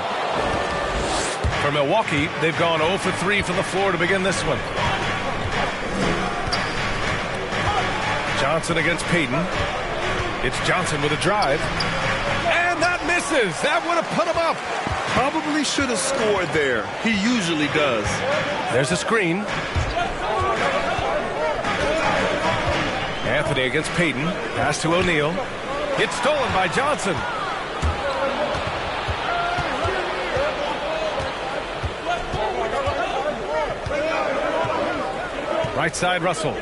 For Milwaukee, they've gone 0 for 3 from the floor to begin this one. Johnson against Payton. It's Johnson with a drive. And that misses. That would have put him up. Probably should have scored there. He usually does. There's a screen. Anthony against Payton. Pass to O'Neal. It's stolen by Johnson. Right side, Russell.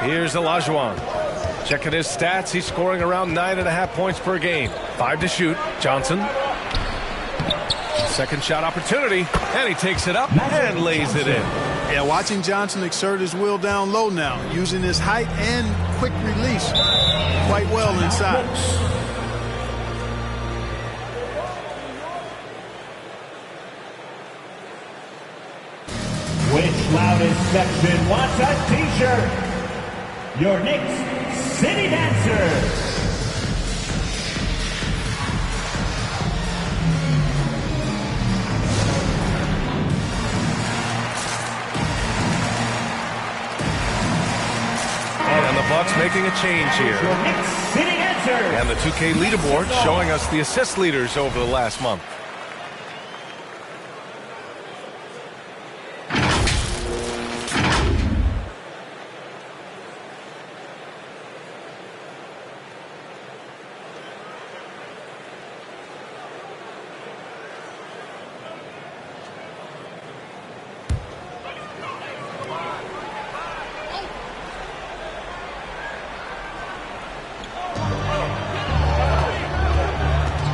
Here's Olajuwon. Checking his stats, he's scoring around 9.5 points per game. 5 to shoot. Johnson. Second shot opportunity, and he takes it up and lays it in. Yeah, watching Johnson exert his will down low now, using his height and quick release quite well inside. Which loudest section wants a t-shirt? Your Knicks City Dancers. And the Bucks making a change here. Your Knicks City Dancers. And the 2K leaderboard showing us the assist leaders over the last month.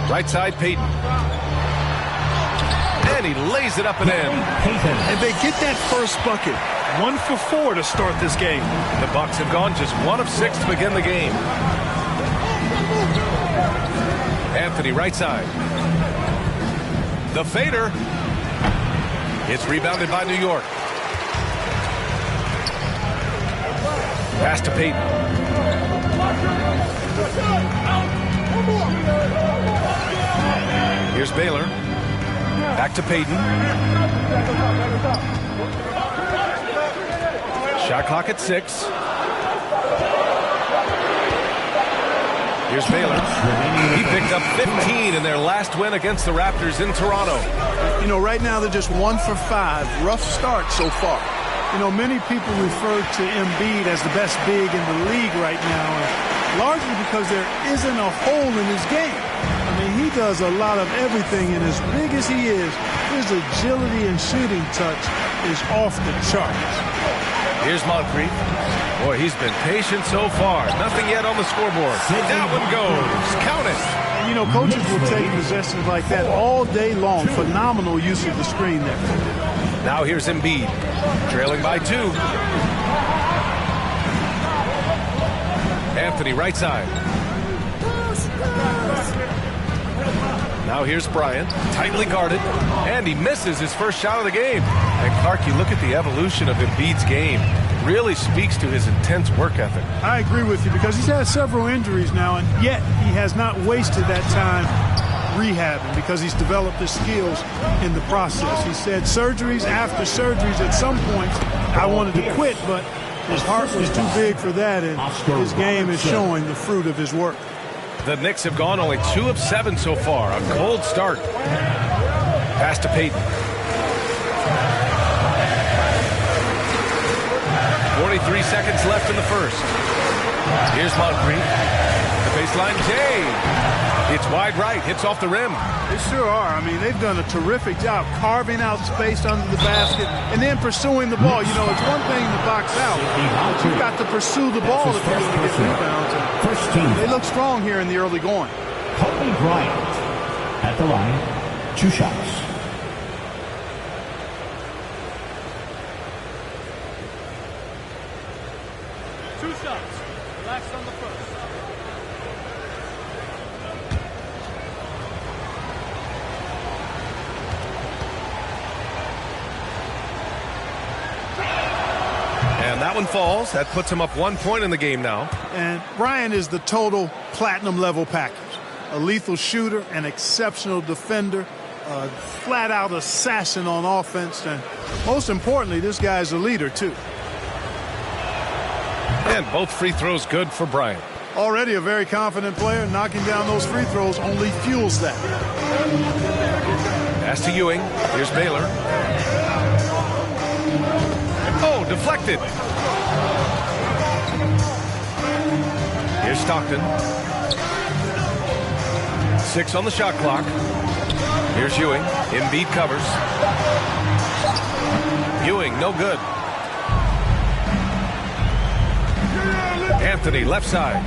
Right side, Payton. And he lays it up and in. And they get that first bucket. 1 for 4 to start this game. The Bucks have gone just 1 of 6 to begin the game. And Anthony right side. The fader. It's rebounded by New York. Pass to Payton. Here's Baylor. Back to Payton. Shot clock at 6. Here's Baylor. He picked up 15 in their last win against the Raptors in Toronto. You know, right now they're just 1 for 5. Rough start so far. You know, many people refer to Embiid as the best big in the league right now, largely because there isn't a hole in his game. I mean, he does a lot of everything, and as big as he is, his agility and shooting touch is off the charts. Here's Moncrief. Boy, he's been patient so far. Nothing yet on the scoreboard. That one goes. Count it. And, you know, coaches will take possessions like that all day long. Phenomenal use of the screen there. Now here's Embiid, trailing by 2. Anthony right side. Now here's Bryant, tightly guarded, and he misses his first shot of the game. And Clark, you look at the evolution of Embiid's game. Really speaks to his intense work ethic. I agree with you because he's had several injuries now, and yet he has not wasted that time rehabbing because he's developed his skills in the process. He said surgeries after surgeries. At some points, I wanted to quit, but his heart was too big for that, and his game is showing the fruit of his work. The Knicks have gone only 2 of 7 so far. A cold start. Pass to Payton. 43 seconds left in the first. Here's Moncrief. The baseline Jay. It's wide right. Hits off the rim. They sure are. I mean, they've done a terrific job carving out space under the basket and then pursuing the ball. You know, it's one thing to box out, but you've got to pursue the ball if you're going to get rebounds. They look strong here in the early going. Kobe Bryant at the line. 2 shots. Relax on the first. And that one falls. That puts him up 1 point in the game now. And Bryant is the total platinum level package. A lethal shooter, an exceptional defender, a flat-out assassin on offense, and most importantly, this guy's a leader, too. And both free throws good for Bryant. Already a very confident player. Knocking down those free throws only fuels that. Pass to Ewing. Here's Baylor. Oh, deflected. Here's Stockton. 6 on the shot clock. Here's Ewing. Embiid covers. Ewing, no good. Anthony, left side.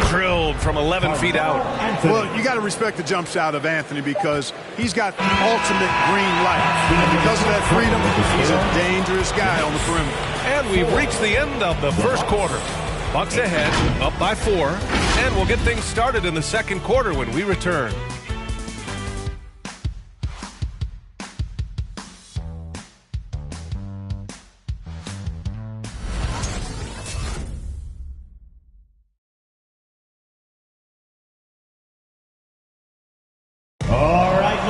Drilled from 11 feet out. Well, you got to respect the jump shot of Anthony because he's got ultimate green light. And because of that freedom, he's a dangerous guy on the perimeter. And we've reached the end of the first quarter. Bucks ahead, up by 4. And we'll get things started in the second quarter when we return.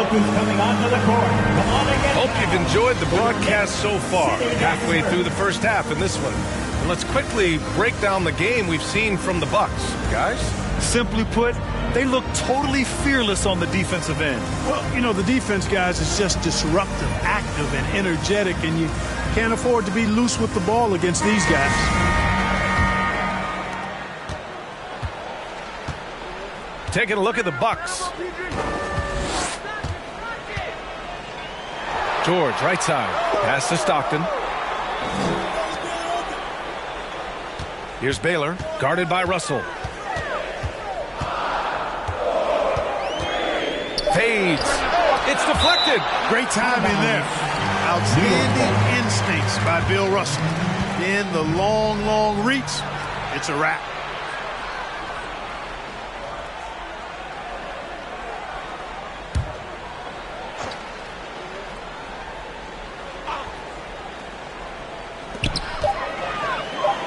Coming onto the court. Come on again. Hope you've enjoyed the broadcast so far. Halfway through the first half in this one. And let's quickly break down the game we've seen from the Bucks. Guys? Simply put, they look totally fearless on the defensive end. Well, you know, the defense, guys, is just disruptive, active, and energetic, and you can't afford to be loose with the ball against these guys. Taking a look at the Bucks. George, right side. Pass to Stockton. Here's Baylor, guarded by Russell. Fades. It's deflected. Great timing there. Outstanding instincts by Bill Russell. Then the long, long reach. It's a wrap.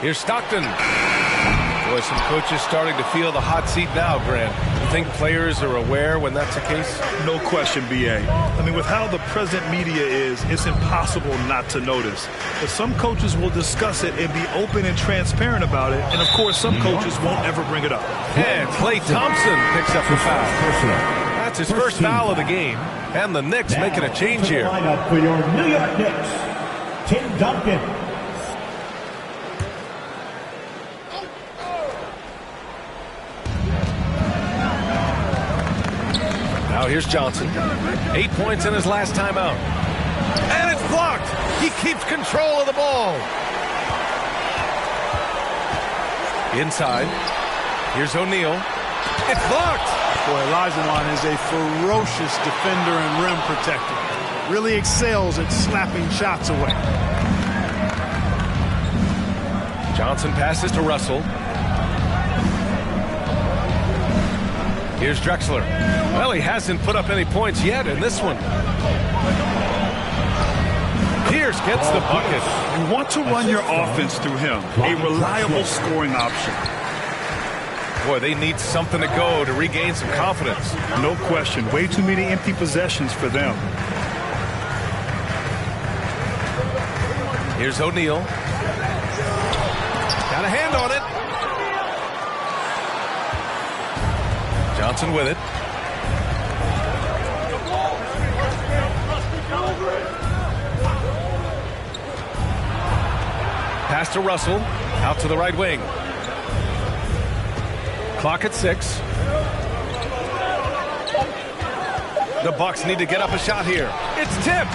Here's Stockton. Boy, some coaches starting to feel the hot seat now, Grant. You think players are aware when that's the case? No question, B.A. I mean, with how the present media is, it's impossible not to notice. But some coaches will discuss it and be open and transparent about it. And, of course, some coaches won't ever bring it up. And Klay Thompson picks up the foul. That's his first foul of the game. And the Knicks making a change here. Lineup for your New York Knicks, Tim Duncan. Now here's Johnson. 8 points in his last time out. And it's blocked. He keeps control of the ball. Inside. Here's O'Neal. It's blocked. Boy, Olajuwon is a ferocious defender and rim protector. Really excels at slapping shots away. Johnson passes to Russell. Here's Drexler. Well, he hasn't put up any points yet in this one. Pierce gets the bucket. You want to run your offense through him. A reliable scoring option. Boy, they need something to go to regain some confidence. No question. Way too many empty possessions for them. Here's O'Neal. Got a hand on it. Johnson with it. Pass to Russell. Out to the right wing. Clock at 6. The Bucks need to get up a shot here. It's tipped.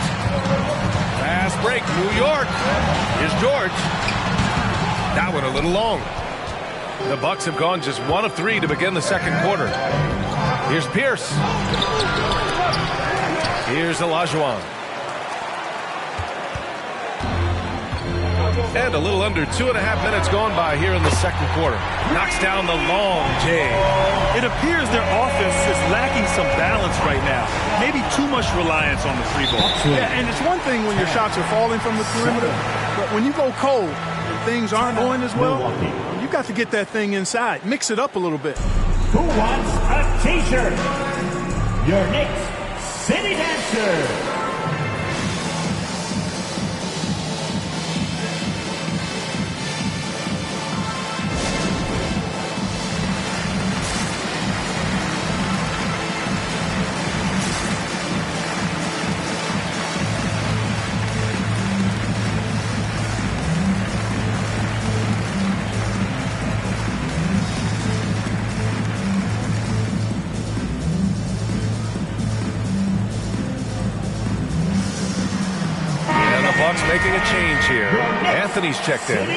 Fast break, New York. Here's George. That one a little long. The Bucks have gone just 1 of 3 to begin the second quarter. Here's Pierce. Here's Olajuwon. And a little under 2.5 minutes gone by here in the second quarter. Knocks down the long J. It appears their offense is lacking some balance right now. Maybe too much reliance on the free ball. Yeah, and it's one thing when your shots are falling from the perimeter, but when you go cold and things aren't going as well, you got to get that thing inside. Mix it up a little bit. Who wants a t-shirt? Your Knicks City Dancer. Making a change here. Anthony's checked in.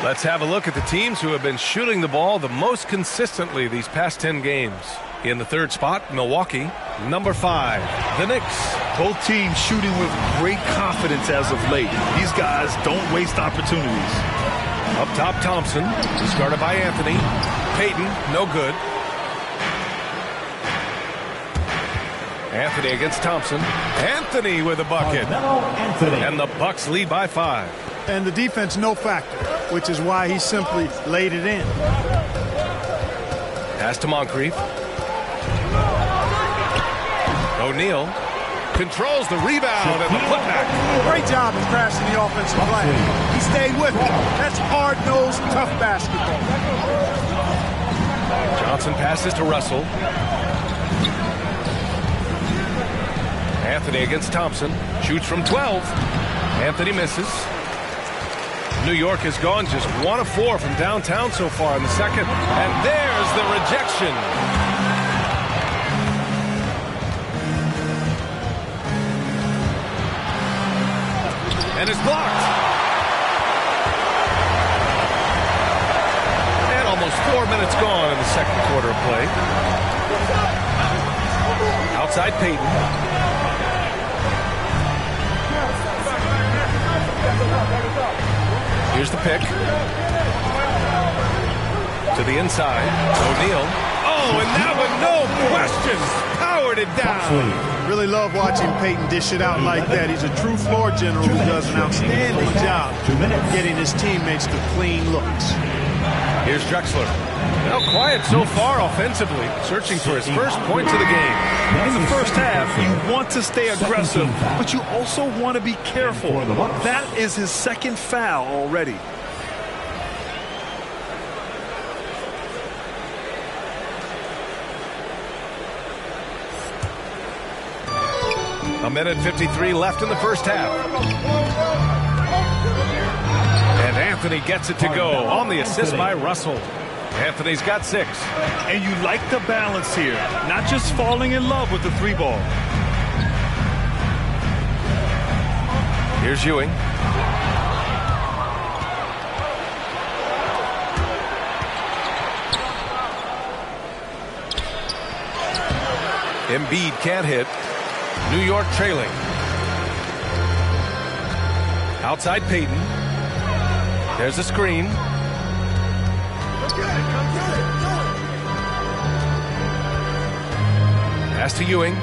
Let's have a look at the teams who have been shooting the ball the most consistently these past 10 games. In the third spot, Milwaukee. Number 5, the Knicks. Both teams shooting with great confidence as of late. These guys don't waste opportunities. Up top, Thompson. Discarded by Anthony. Payton, no good. Anthony against Thompson. Anthony with a bucket. And the Bucks lead by 5. And the defense no factor, which is why he simply laid it in. Pass to Moncrief. O'Neal controls the rebound and the putback. Great job of crashing the offensive glass. He stayed with it. That's hard-nosed, tough basketball. Johnson passes to Russell. Anthony against Thompson. Shoots from 12. Anthony misses. New York has gone just 1 of 4 from downtown so far in the second. And there's the rejection. And it's blocked. And almost 4 minutes gone in the second quarter of play. Outside Payton. Here's the pick. To the inside. O'Neal. Oh, and now with no questions, powered it down. Really love watching Peyton dish it out like that. He's a true floor general who does an outstanding job getting his teammates to clean looks. Here's Drexler. Now quiet so far offensively, searching for his first points of the game. In the first half, you want to stay aggressive, but you also want to be careful. That is his second foul already. A minute 53 left in the first half. And Anthony gets it to go on the assist by Russell. Anthony's got 6. And you like the balance here, not just falling in love with the 3 ball. Here's Ewing. Embiid can't hit. New York trailing. Outside Peyton. There's a screen. Pass to Ewing.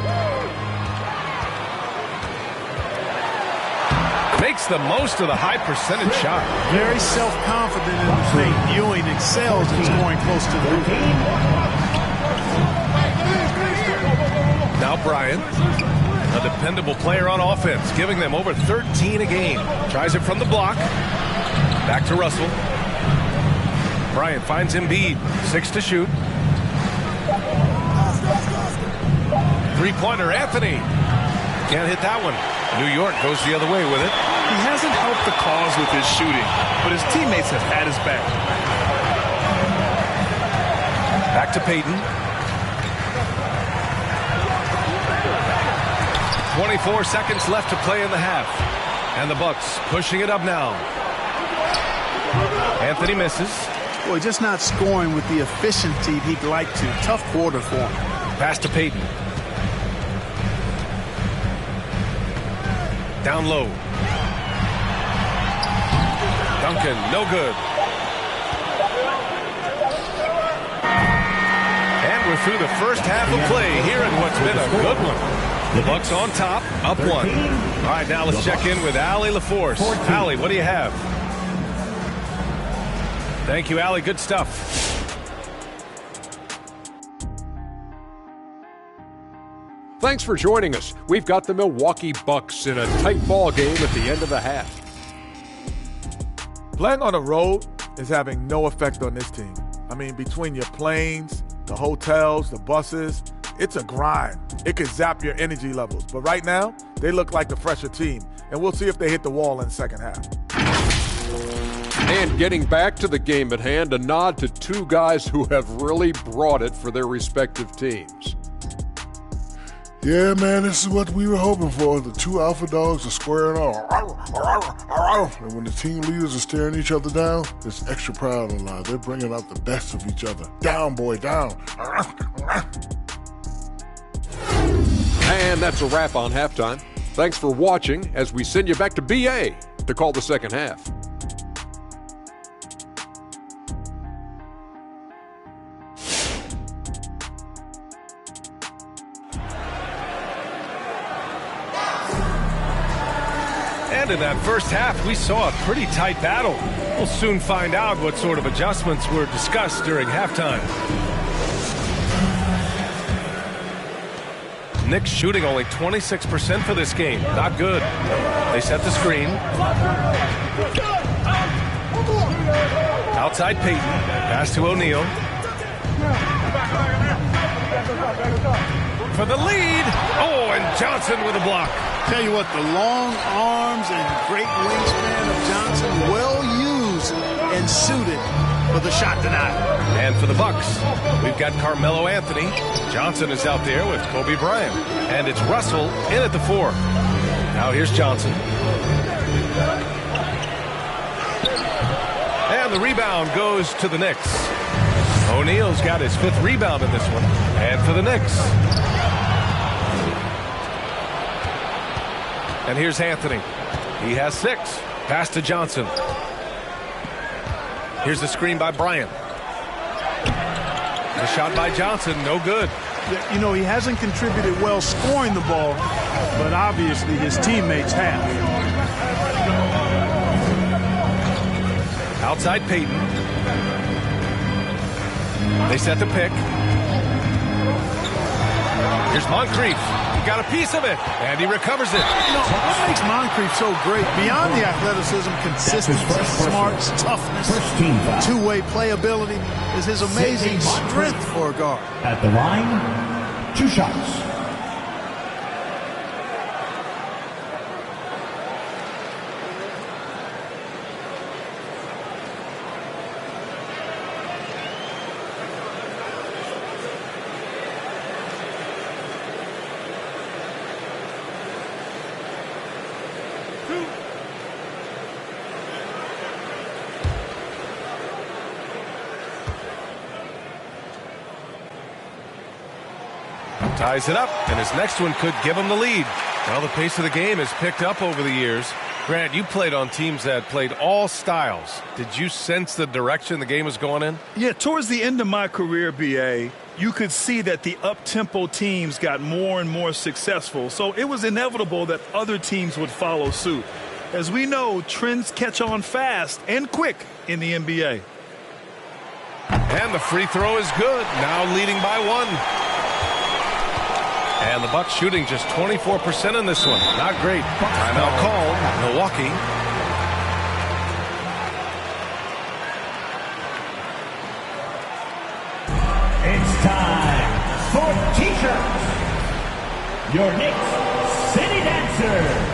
Makes the most of the high percentage shot. Very self-confident in the paint. Ewing excels in scoring close to the rim. Now Bryant, a dependable player on offense, giving them over 13 a game. Tries it from the block. Back to Russell. Bryant finds Embiid. 6 to shoot. Three-pointer, Anthony. Can't hit that one. New York goes the other way with it. He hasn't helped the cause with his shooting, but his teammates have had his back. Back to Peyton. 24 seconds left to play in the half. And the Bucks pushing it up now. Anthony misses. Boy, just not scoring with the efficiency he'd like to. Tough quarter for him. Pass to Peyton. Down low. Duncan, no good. And we're through the first half of play here in what's been a good one. The Bucks on top, up 1. All right, now let's check in with Allie LaForce. Allie, what do you have? Thank you, Allie. Good stuff. Thanks for joining us. We've got the Milwaukee Bucks in a tight ball game at the end of the half. Playing on the road is having no effect on this team. I mean, between your planes, the hotels, the buses, it's a grind. It could zap your energy levels. But right now, they look like the fresher team. And we'll see if they hit the wall in the second half. And getting back to the game at hand, a nod to 2 guys who have really brought it for their respective teams. Yeah, man, this is what we were hoping for. The 2 alpha dogs are squaring off. And when the team leaders are staring each other down, it's extra proud on live. They're bringing out the best of each other. Down, boy, down. And that's a wrap on halftime. Thanks for watching as we send you back to BA to call the second half. And in that first half, we saw a pretty tight battle. We'll soon find out what sort of adjustments were discussed during halftime. Knicks shooting only 26% for this game. Not good. They set the screen. Outside Peyton. Pass to O'Neal. For the lead. Oh, and Johnson with a block. Tell you what, the long arms and great wingspan of Johnson, well used and suited for the shot denial. And for the Bucks, we've got Carmelo Anthony. Johnson is out there with Kobe Bryant. And it's Russell in at the 4. Now here's Johnson. And the rebound goes to the Knicks. O'Neal's got his 5th rebound in this one. And for the Knicks. And here's Anthony. He has 6. Pass to Johnson. Here's the screen by Bryant. The shot by Johnson, no good. You know, he hasn't contributed well scoring the ball, but obviously his teammates have. Outside Payton. They set the pick. Here's Moncrief. He got a piece of it, and he recovers it. You know, what makes Moncrief so great, beyond the athleticism, consistency, smarts, toughness, two-way playability, is his amazing strength for a guard. At the line, 2 shots. Ties it up, and his next one could give him the lead. Well, the pace of the game has picked up over the years. Grant, you played on teams that played all styles. Did you sense the direction the game was going in? Yeah, towards the end of my career, B.A., you could see that the up-tempo teams got more and more successful. So it was inevitable that other teams would follow suit. As we know, trends catch on fast and quick in the NBA. And the free throw is good, now leading by 1. And the Bucks shooting just 24% in this one. Not great. Timeout called. Milwaukee. It's time for T-shirts. Your Knicks City Dancers.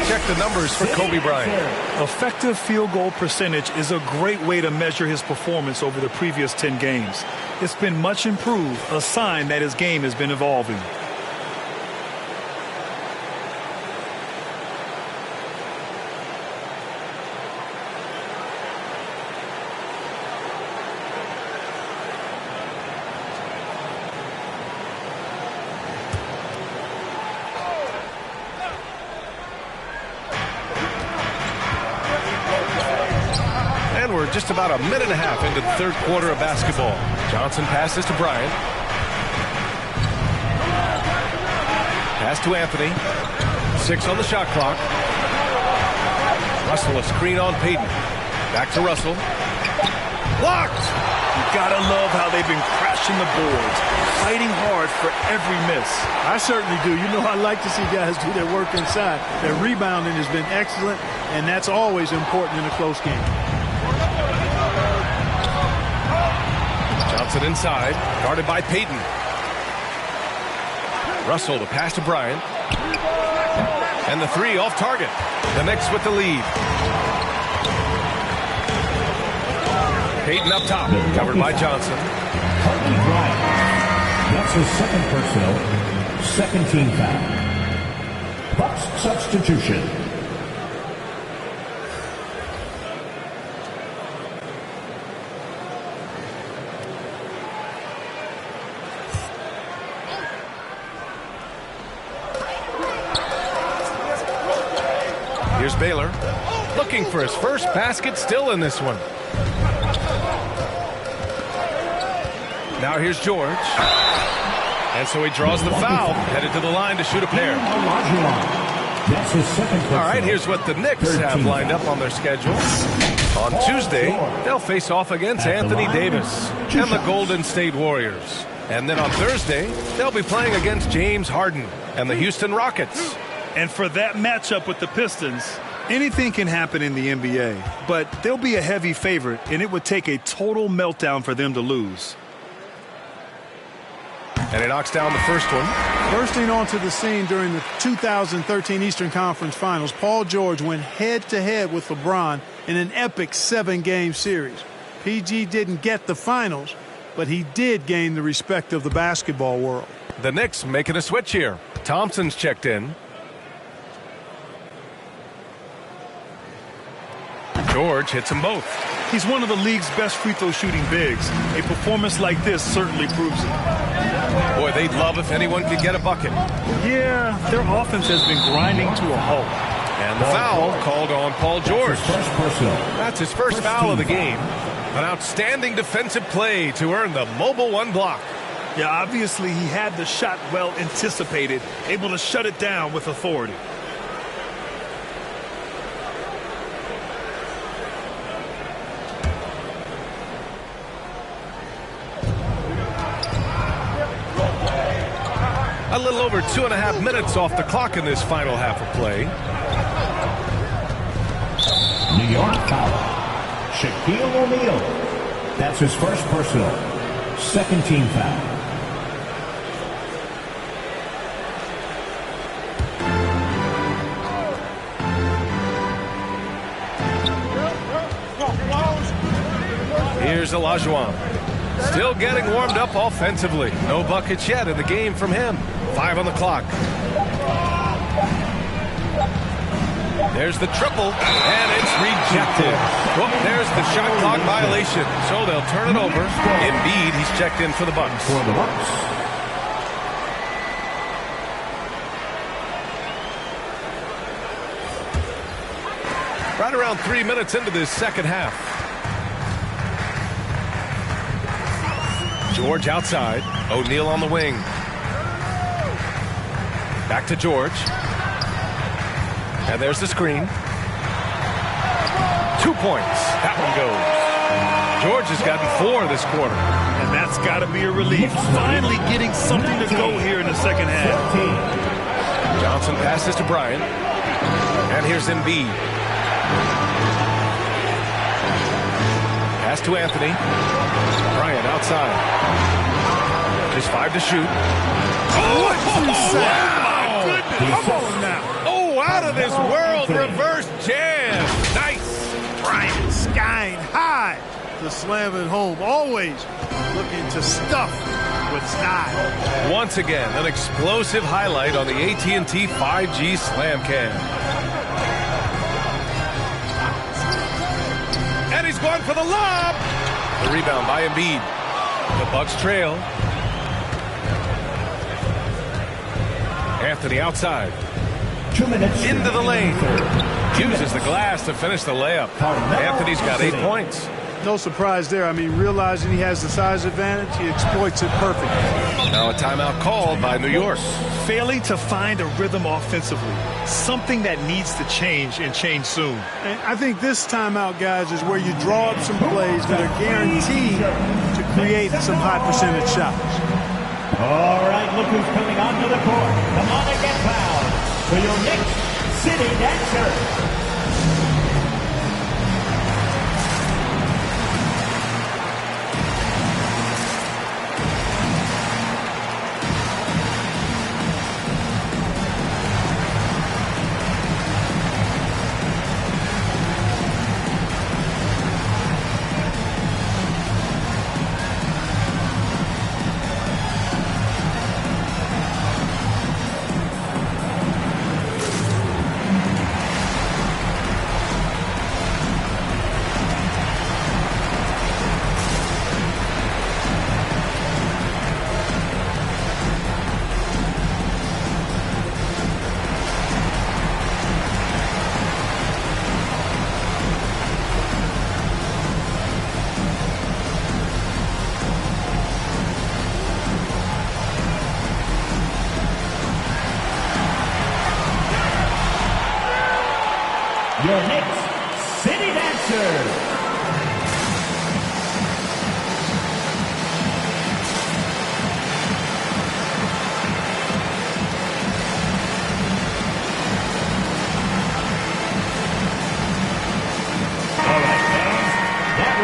Check the numbers for Kobe Bryant. Effective field goal percentage is a great way to measure his performance over the previous 10 games. It's been much improved, a sign that his game has been evolving. Just about a minute and a half into the third quarter of basketball. Johnson passes to Bryant. Pass to Anthony. 6 on the shot clock. Russell a screen on Payton. Back to Russell. Blocked! You gotta love how they've been crashing the boards, fighting hard for every miss. I certainly do. You know, I like to see guys do their work inside. Their rebounding has been excellent, and that's always important in a close game. Johnson inside, guarded by Payton. Russell to pass to Bryant. And the 3 off target. The Knicks with the lead. Payton up top, covered by Johnson. Kobe Bryant. That's his second personal, second team foul. Bucks substitution. Here's Baylor, looking for his first basket, still in this one. Now here's George. And so he draws the foul, headed to the line to shoot a pair. That's his second. All right, here's what the Knicks have lined up on their schedule. On Tuesday, they'll face off against Anthony Davis and the Golden State Warriors. And then on Thursday, they'll be playing against James Harden and the Houston Rockets. And for that matchup with the Pistons, anything can happen in the NBA, but they'll be a heavy favorite, and it would take a total meltdown for them to lose. And he knocks down the first one. Bursting onto the scene during the 2013 Eastern Conference Finals, Paul George went head-to-head with LeBron in an epic 7-game series. PG didn't get the finals, but he did gain the respect of the basketball world. The Knicks making a switch here. Thompson's checked in. George hits them both. He's one of the league's best free throw shooting bigs. A performance like this certainly proves it. Boy, they'd love if anyone could get a bucket. Yeah, their offense has been grinding to a halt. And the foul called on Paul George. That's his first foul of the game. An outstanding defensive play to earn the Mobile One block. Yeah, obviously he had the shot well anticipated, able to shut it down with authority. A little over 2.5 minutes off the clock in this final half of play. New York foul. Shaquille O'Neal. That's his first personal. Second team foul. Here's Olajuwon. Still getting warmed up offensively. No buckets yet in the game from him. 5 on the clock. There's the triple, and it's rejected. Whoop, there's the shot clock violation. So they'll turn it over. Embiid, he's checked in for the Bucks. Right around 3 minutes into this second half. George outside. O'Neal on the wing. Back to George. And there's the screen. 2 points. That one goes. George has gotten 4 this quarter. And that's got to be a relief. Finally getting something to go here in the second half. Johnson passes to Bryant. And here's Embiid. Pass to Anthony. Bryant outside. Just 5 to shoot. Oh, my goodness. Come on now. Oh, out of this world reverse jam. Nice. Bryant skying high to slam it home. Always looking to stuff with style. Once again, an explosive highlight on the AT&T 5G Slam Cam. And he's going for the lob. The rebound by Embiid. The Bucks trail. Anthony outside. 2 minutes. Into the lane. Uses the glass to finish the layup. Anthony's got 8 points. No surprise there. I mean, realizing he has the size advantage, he exploits it perfectly. Now a timeout called by New York. Failing to find a rhythm offensively. Something that needs to change and change soon. And I think this timeout, guys, is where you draw up some plays that are guaranteed to create some high percentage shots. All right, look who's coming onto the court. Come on and get fouled for your Knicks City Dancer.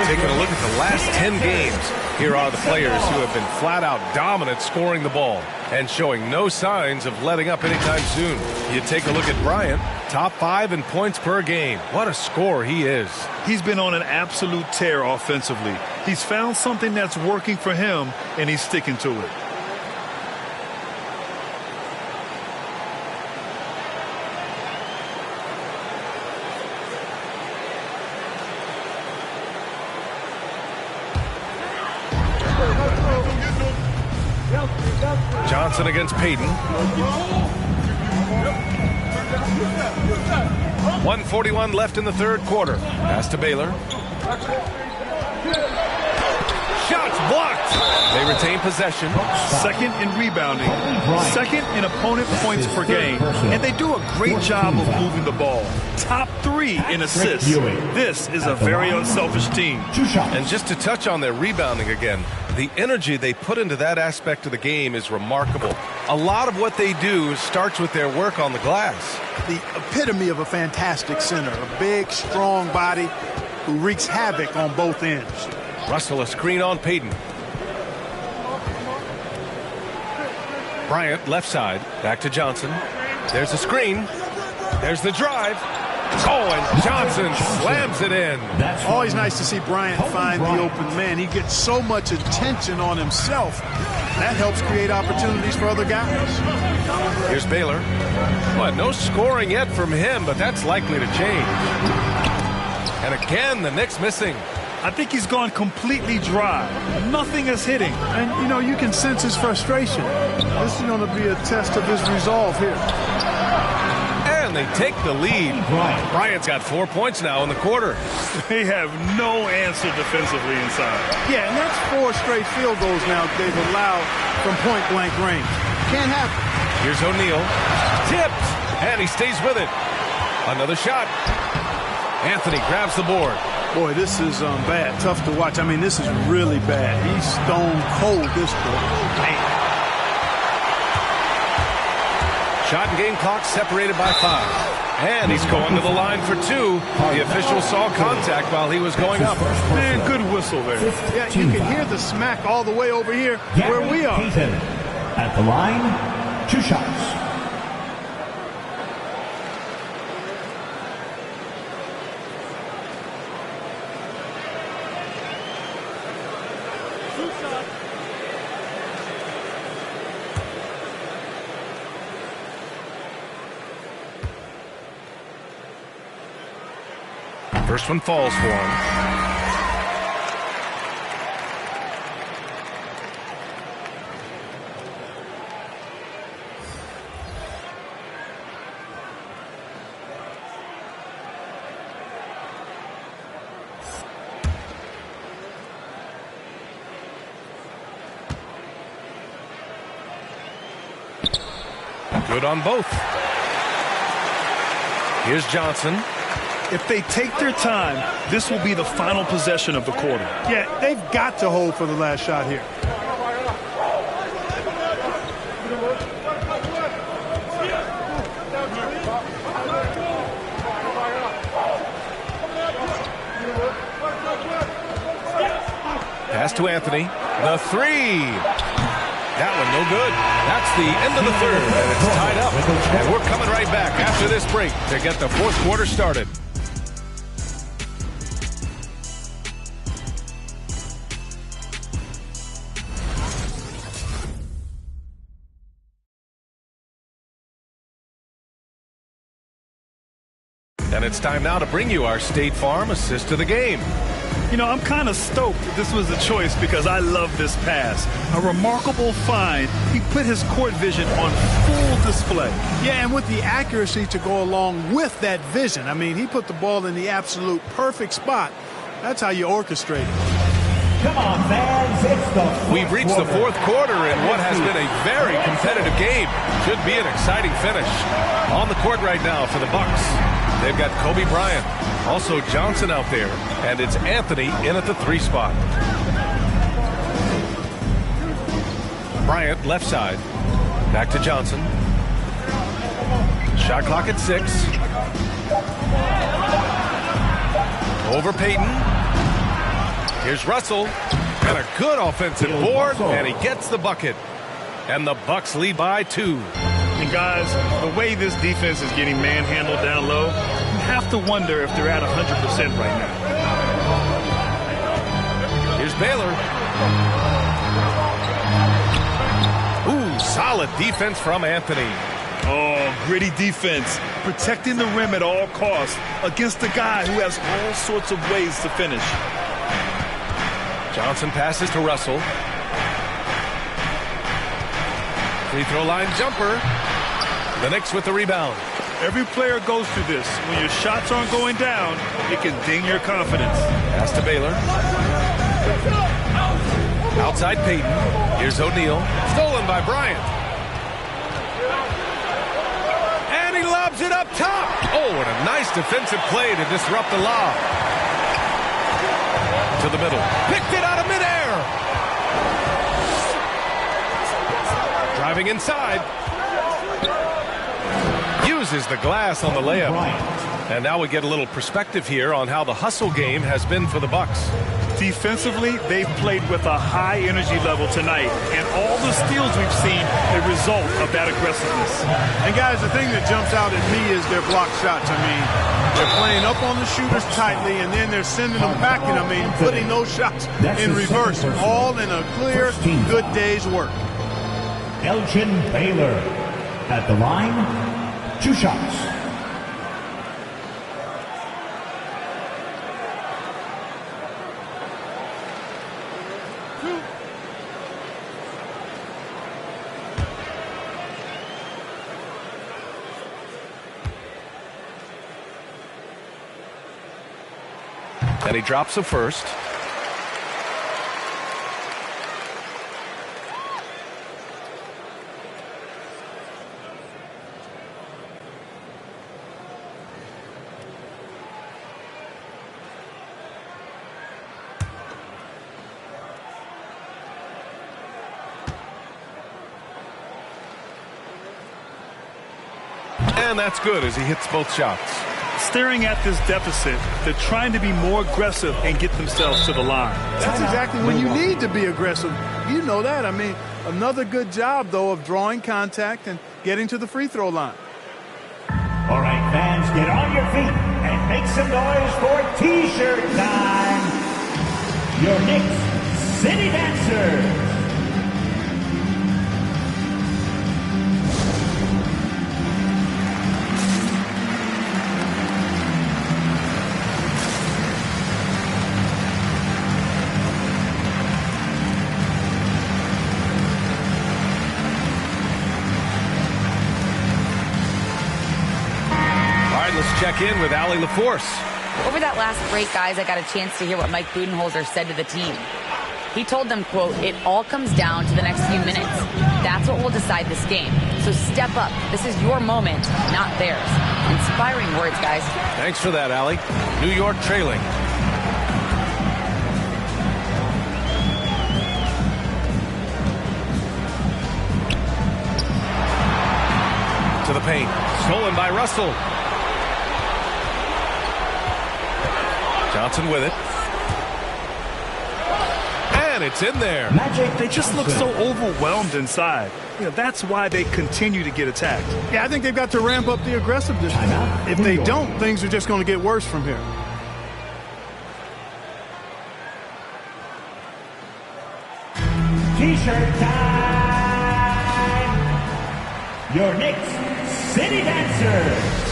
Taking a look at the last 10 games, here are the players who have been flat-out dominant scoring the ball and showing no signs of letting up anytime soon. You take a look at Bryant, top 5 in points per game. What a scorer he is. He's been on an absolute tear offensively. He's found something that's working for him, and he's sticking to it. Johnson against Payton. 1:41 left in the third quarter. Pass to Baylor. Shots blocked. They retain possession. Second in rebounding, second in opponent points per game, and they do a great job of moving the ball. Top 3 in assists. This is a very unselfish team. And just to touch on their rebounding again, the energy they put into that aspect of the game is remarkable. A lot of what they do starts with their work on the glass. The epitome of a fantastic center, a big, strong body who wreaks havoc on both ends. Russell a screen on Payton. Bryant left side, back to Johnson. There's a screen. There's the drive. Oh, and Johnson slams it in. Always nice to see Bryant find the open man. He gets so much attention on himself. That helps create opportunities for other guys. Here's Baylor. Well, no scoring yet from him, but that's likely to change. And again, the Knicks missing. I think he's gone completely dry. Nothing is hitting. And, you know, you can sense his frustration. This is going to be a test of his resolve here. And they take the lead. Bryant's got 4 points now in the quarter. They have no answer defensively inside. Yeah, and that's 4 straight field goals now they've allowed from point-blank range. Can't happen. Here's O'Neal. Tipped. And he stays with it. Another shot. Anthony grabs the board. Boy, this is bad. Tough to watch. I mean, this is really bad. He's stone cold this quarter. Man. Shot and game clock separated by 5. And he's going to the line for 2. The official saw contact while he was going up. Man, good whistle there. Yeah, you can hear the smack all the way over here where we are. At the line, 2 shots. First one falls for him. Good on both. Here's Johnson. If they take their time, this will be the final possession of the quarter. Yeah, they've got to hold for the last shot here. Pass to Anthony. The 3. That one no good. That's the end of the third, and it's tied up. And we're coming right back after this break to get the fourth quarter started. And it's time now to bring you our State Farm assist to the game. You know, I'm kind of stoked that this was a choice because I love this pass. A remarkable find. He put his court vision on full display. Yeah, and with the accuracy to go along with that vision. I mean, he put the ball in the absolute perfect spot. That's how you orchestrate it. Come on, fans. It's the We've reached the fourth quarter in what has been a very competitive game. Should be an exciting finish. On the court right now for the Bucks, they've got Kobe Bryant. Also Johnson out there, and it's Anthony in at the 3 spot. Bryant left side, back to Johnson. Shot clock at 6. Over Payton. Here's Russell. And a good offensive board, and he gets the bucket. And the Bucks lead by 2. And guys, the way this defense is getting manhandled down low, you have to wonder if they're at 100% right now. Here's Baylor. Ooh, solid defense from Anthony. Oh, gritty defense. Protecting the rim at all costs against a guy who has all sorts of ways to finish. Johnson passes to Russell. Free throw line jumper. The Knicks with the rebound. Every player goes through this. When your shots aren't going down, it can ding your confidence. Pass to Baylor. Outside Payton. Here's O'Neal. Stolen by Bryant. And he lobs it up top. Oh, and a nice defensive play to disrupt the lob. To the middle. Picked it out of midair. Driving inside. Uses the glass on the layup. And now we get a little perspective here on how the hustle game has been for the Bucks. Defensively, they've played with a high energy level tonight, and all the steals we've seen a result of that aggressiveness. And guys, the thing that jumps out at me is their block shots. I mean, they're playing up on the shooters tightly, and then they're sending them back, and I mean, putting those shots in reverse, all in a clear, good day's work. Elgin Baylor at the line, 2 shots. And he drops a first. And that's good as he hits both shots. Staring at this deficit, they're trying to be more aggressive and get themselves to the line. That's exactly when you need to be aggressive. You know that. I mean, another good job, though, of drawing contact and getting to the free throw line. All right, fans, get on your feet and make some noise for T-shirt time. Your Knicks City Dancers. Check in with Allie LaForce. Over that last break, guys, I got a chance to hear what Mike Budenholzer said to the team. He told them, quote, "It all comes down to the next few minutes. That's what will decide this game. So step up. This is your moment, not theirs." Inspiring words, guys. Thanks for that, Allie. New York trailing. To the paint. Stolen by Russell. Johnson with it. And it's in there. They just look so overwhelmed inside. You know, that's why they continue to get attacked. Yeah, I think they've got to ramp up the aggressiveness. If they don't, things are just going to get worse from here. T-shirt time. Your Knicks City Dancers.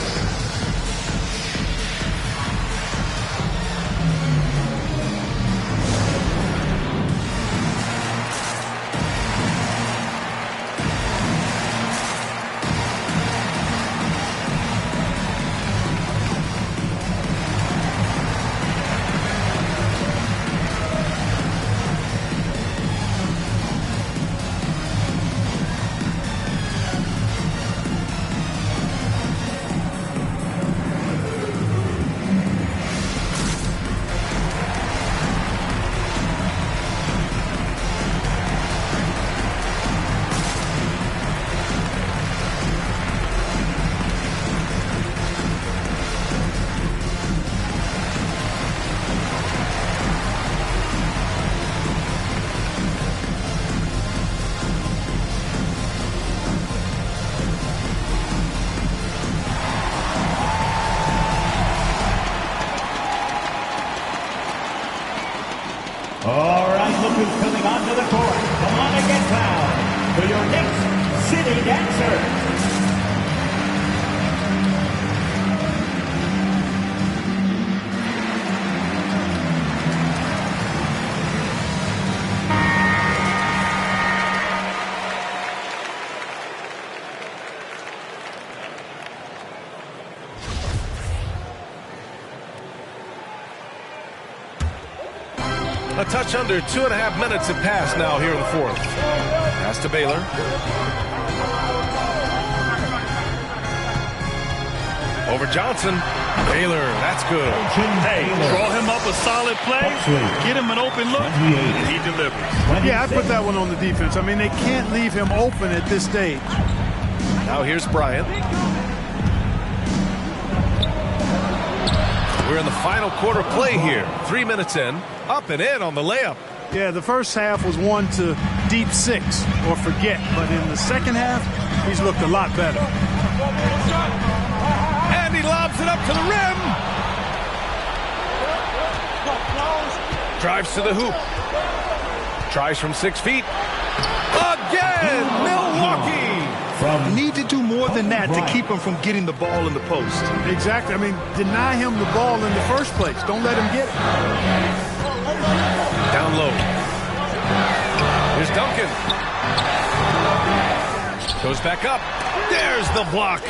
All right, look who's coming onto the court. Come on and get fouled for your Knicks City Dancers. A touch under 2.5 minutes have passed now here in the fourth. Pass to Baylor. Over Johnson. Baylor, that's good. Hey, draw him up a solid play, get him an open look, and he delivers. Yeah, I put that one on the defense. I mean, they can't leave him open at this stage. Now here's Bryant. We're in the final quarter play here. 3 minutes in. Up and in on the layup. Yeah, the first half was 1 to deep 6 or forget. But in the second half, he's looked a lot better. And he lobs it up to the rim. Drives to the hoop. Tries from 6 feet. Again, Milwaukee. Need to do more than that to keep him from getting the ball in the post. Exactly. I mean, deny him the ball in the first place. Don't let him get it. Down low. Here's Duncan. Goes back up. There's the block.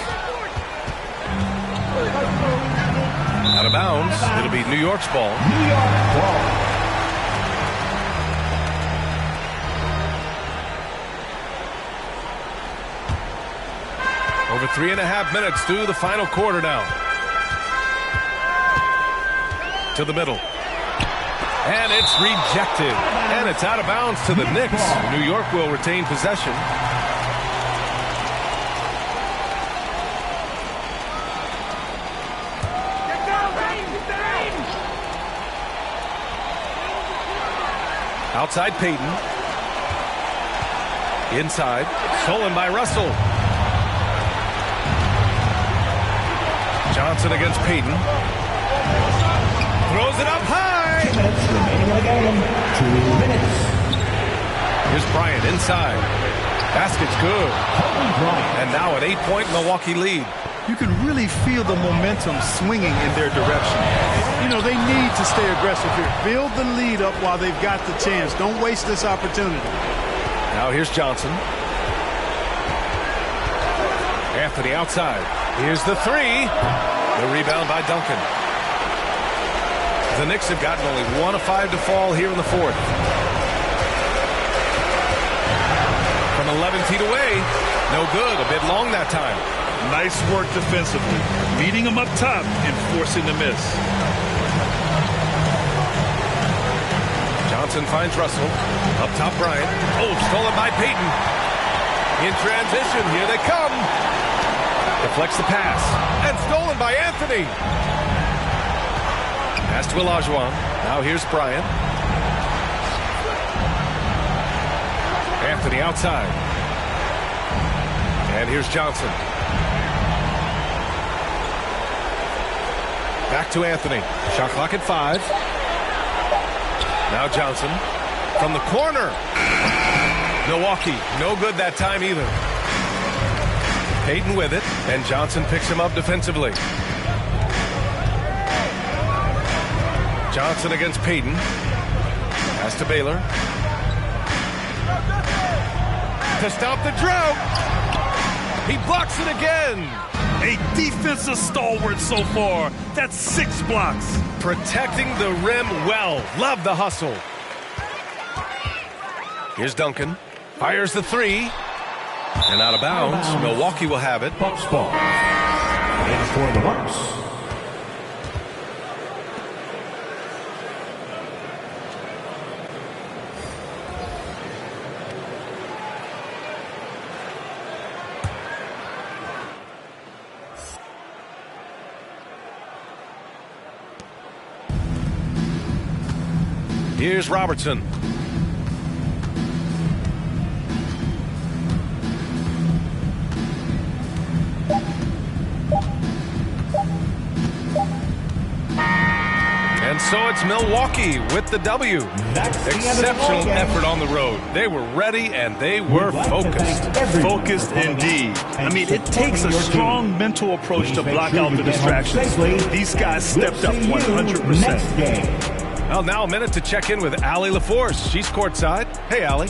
Out of bounds. It'll be New York's ball. New York ball. Over 3.5 minutes through the final quarter now. To the middle. And it's rejected. And it's out of bounds to the Knicks. New York will retain possession. Outside Payton. Inside. Stolen by Russell. Johnson against Payton. Throws it up high. 2 minutes remaining in the game. 2 minutes. Here's Bryant inside. Basket's good. And now an 8-point Milwaukee lead. You can really feel the momentum swinging in their direction. You know, they need to stay aggressive here. Build the lead up while they've got the chance. Don't waste this opportunity. Now here's Johnson. Anthony outside. Here's the three. The rebound by Duncan. The Knicks have gotten only 1 of 5 to fall here in the fourth. From 11 feet away. No good. A bit long that time. Nice work defensively. Meeting him up top and forcing the miss. Johnson finds Russell. Up top Bryant. Oh, stolen by Payton. In transition. Here they come. Deflects the pass. And stolen by Anthony. Pass to Olajuwon. Now here's Bryant. Anthony outside. And here's Johnson. Back to Anthony. Shot clock at 5. Now Johnson. From the corner. Milwaukee. No good that time either. Payton with it, and Johnson picks him up defensively. Johnson against Payton. Pass to Baylor. To stop the drought. He blocks it again. A defensive stalwart so far. That's 6 blocks. Protecting the rim well. Love the hustle. Here's Duncan. Fires the three. And out of bounds. Milwaukee will have it. Bucks ball. And for the Bucks. Here's Robertson. so it's Milwaukee with the W. Exceptional effort on the road. They were ready and they were focused. Focused indeed. I mean, it takes a strong mental approach to block out the distractions. These guys stepped up 100%. Well, now a minute to check in with Allie LaForce. She's courtside. Hey, Allie.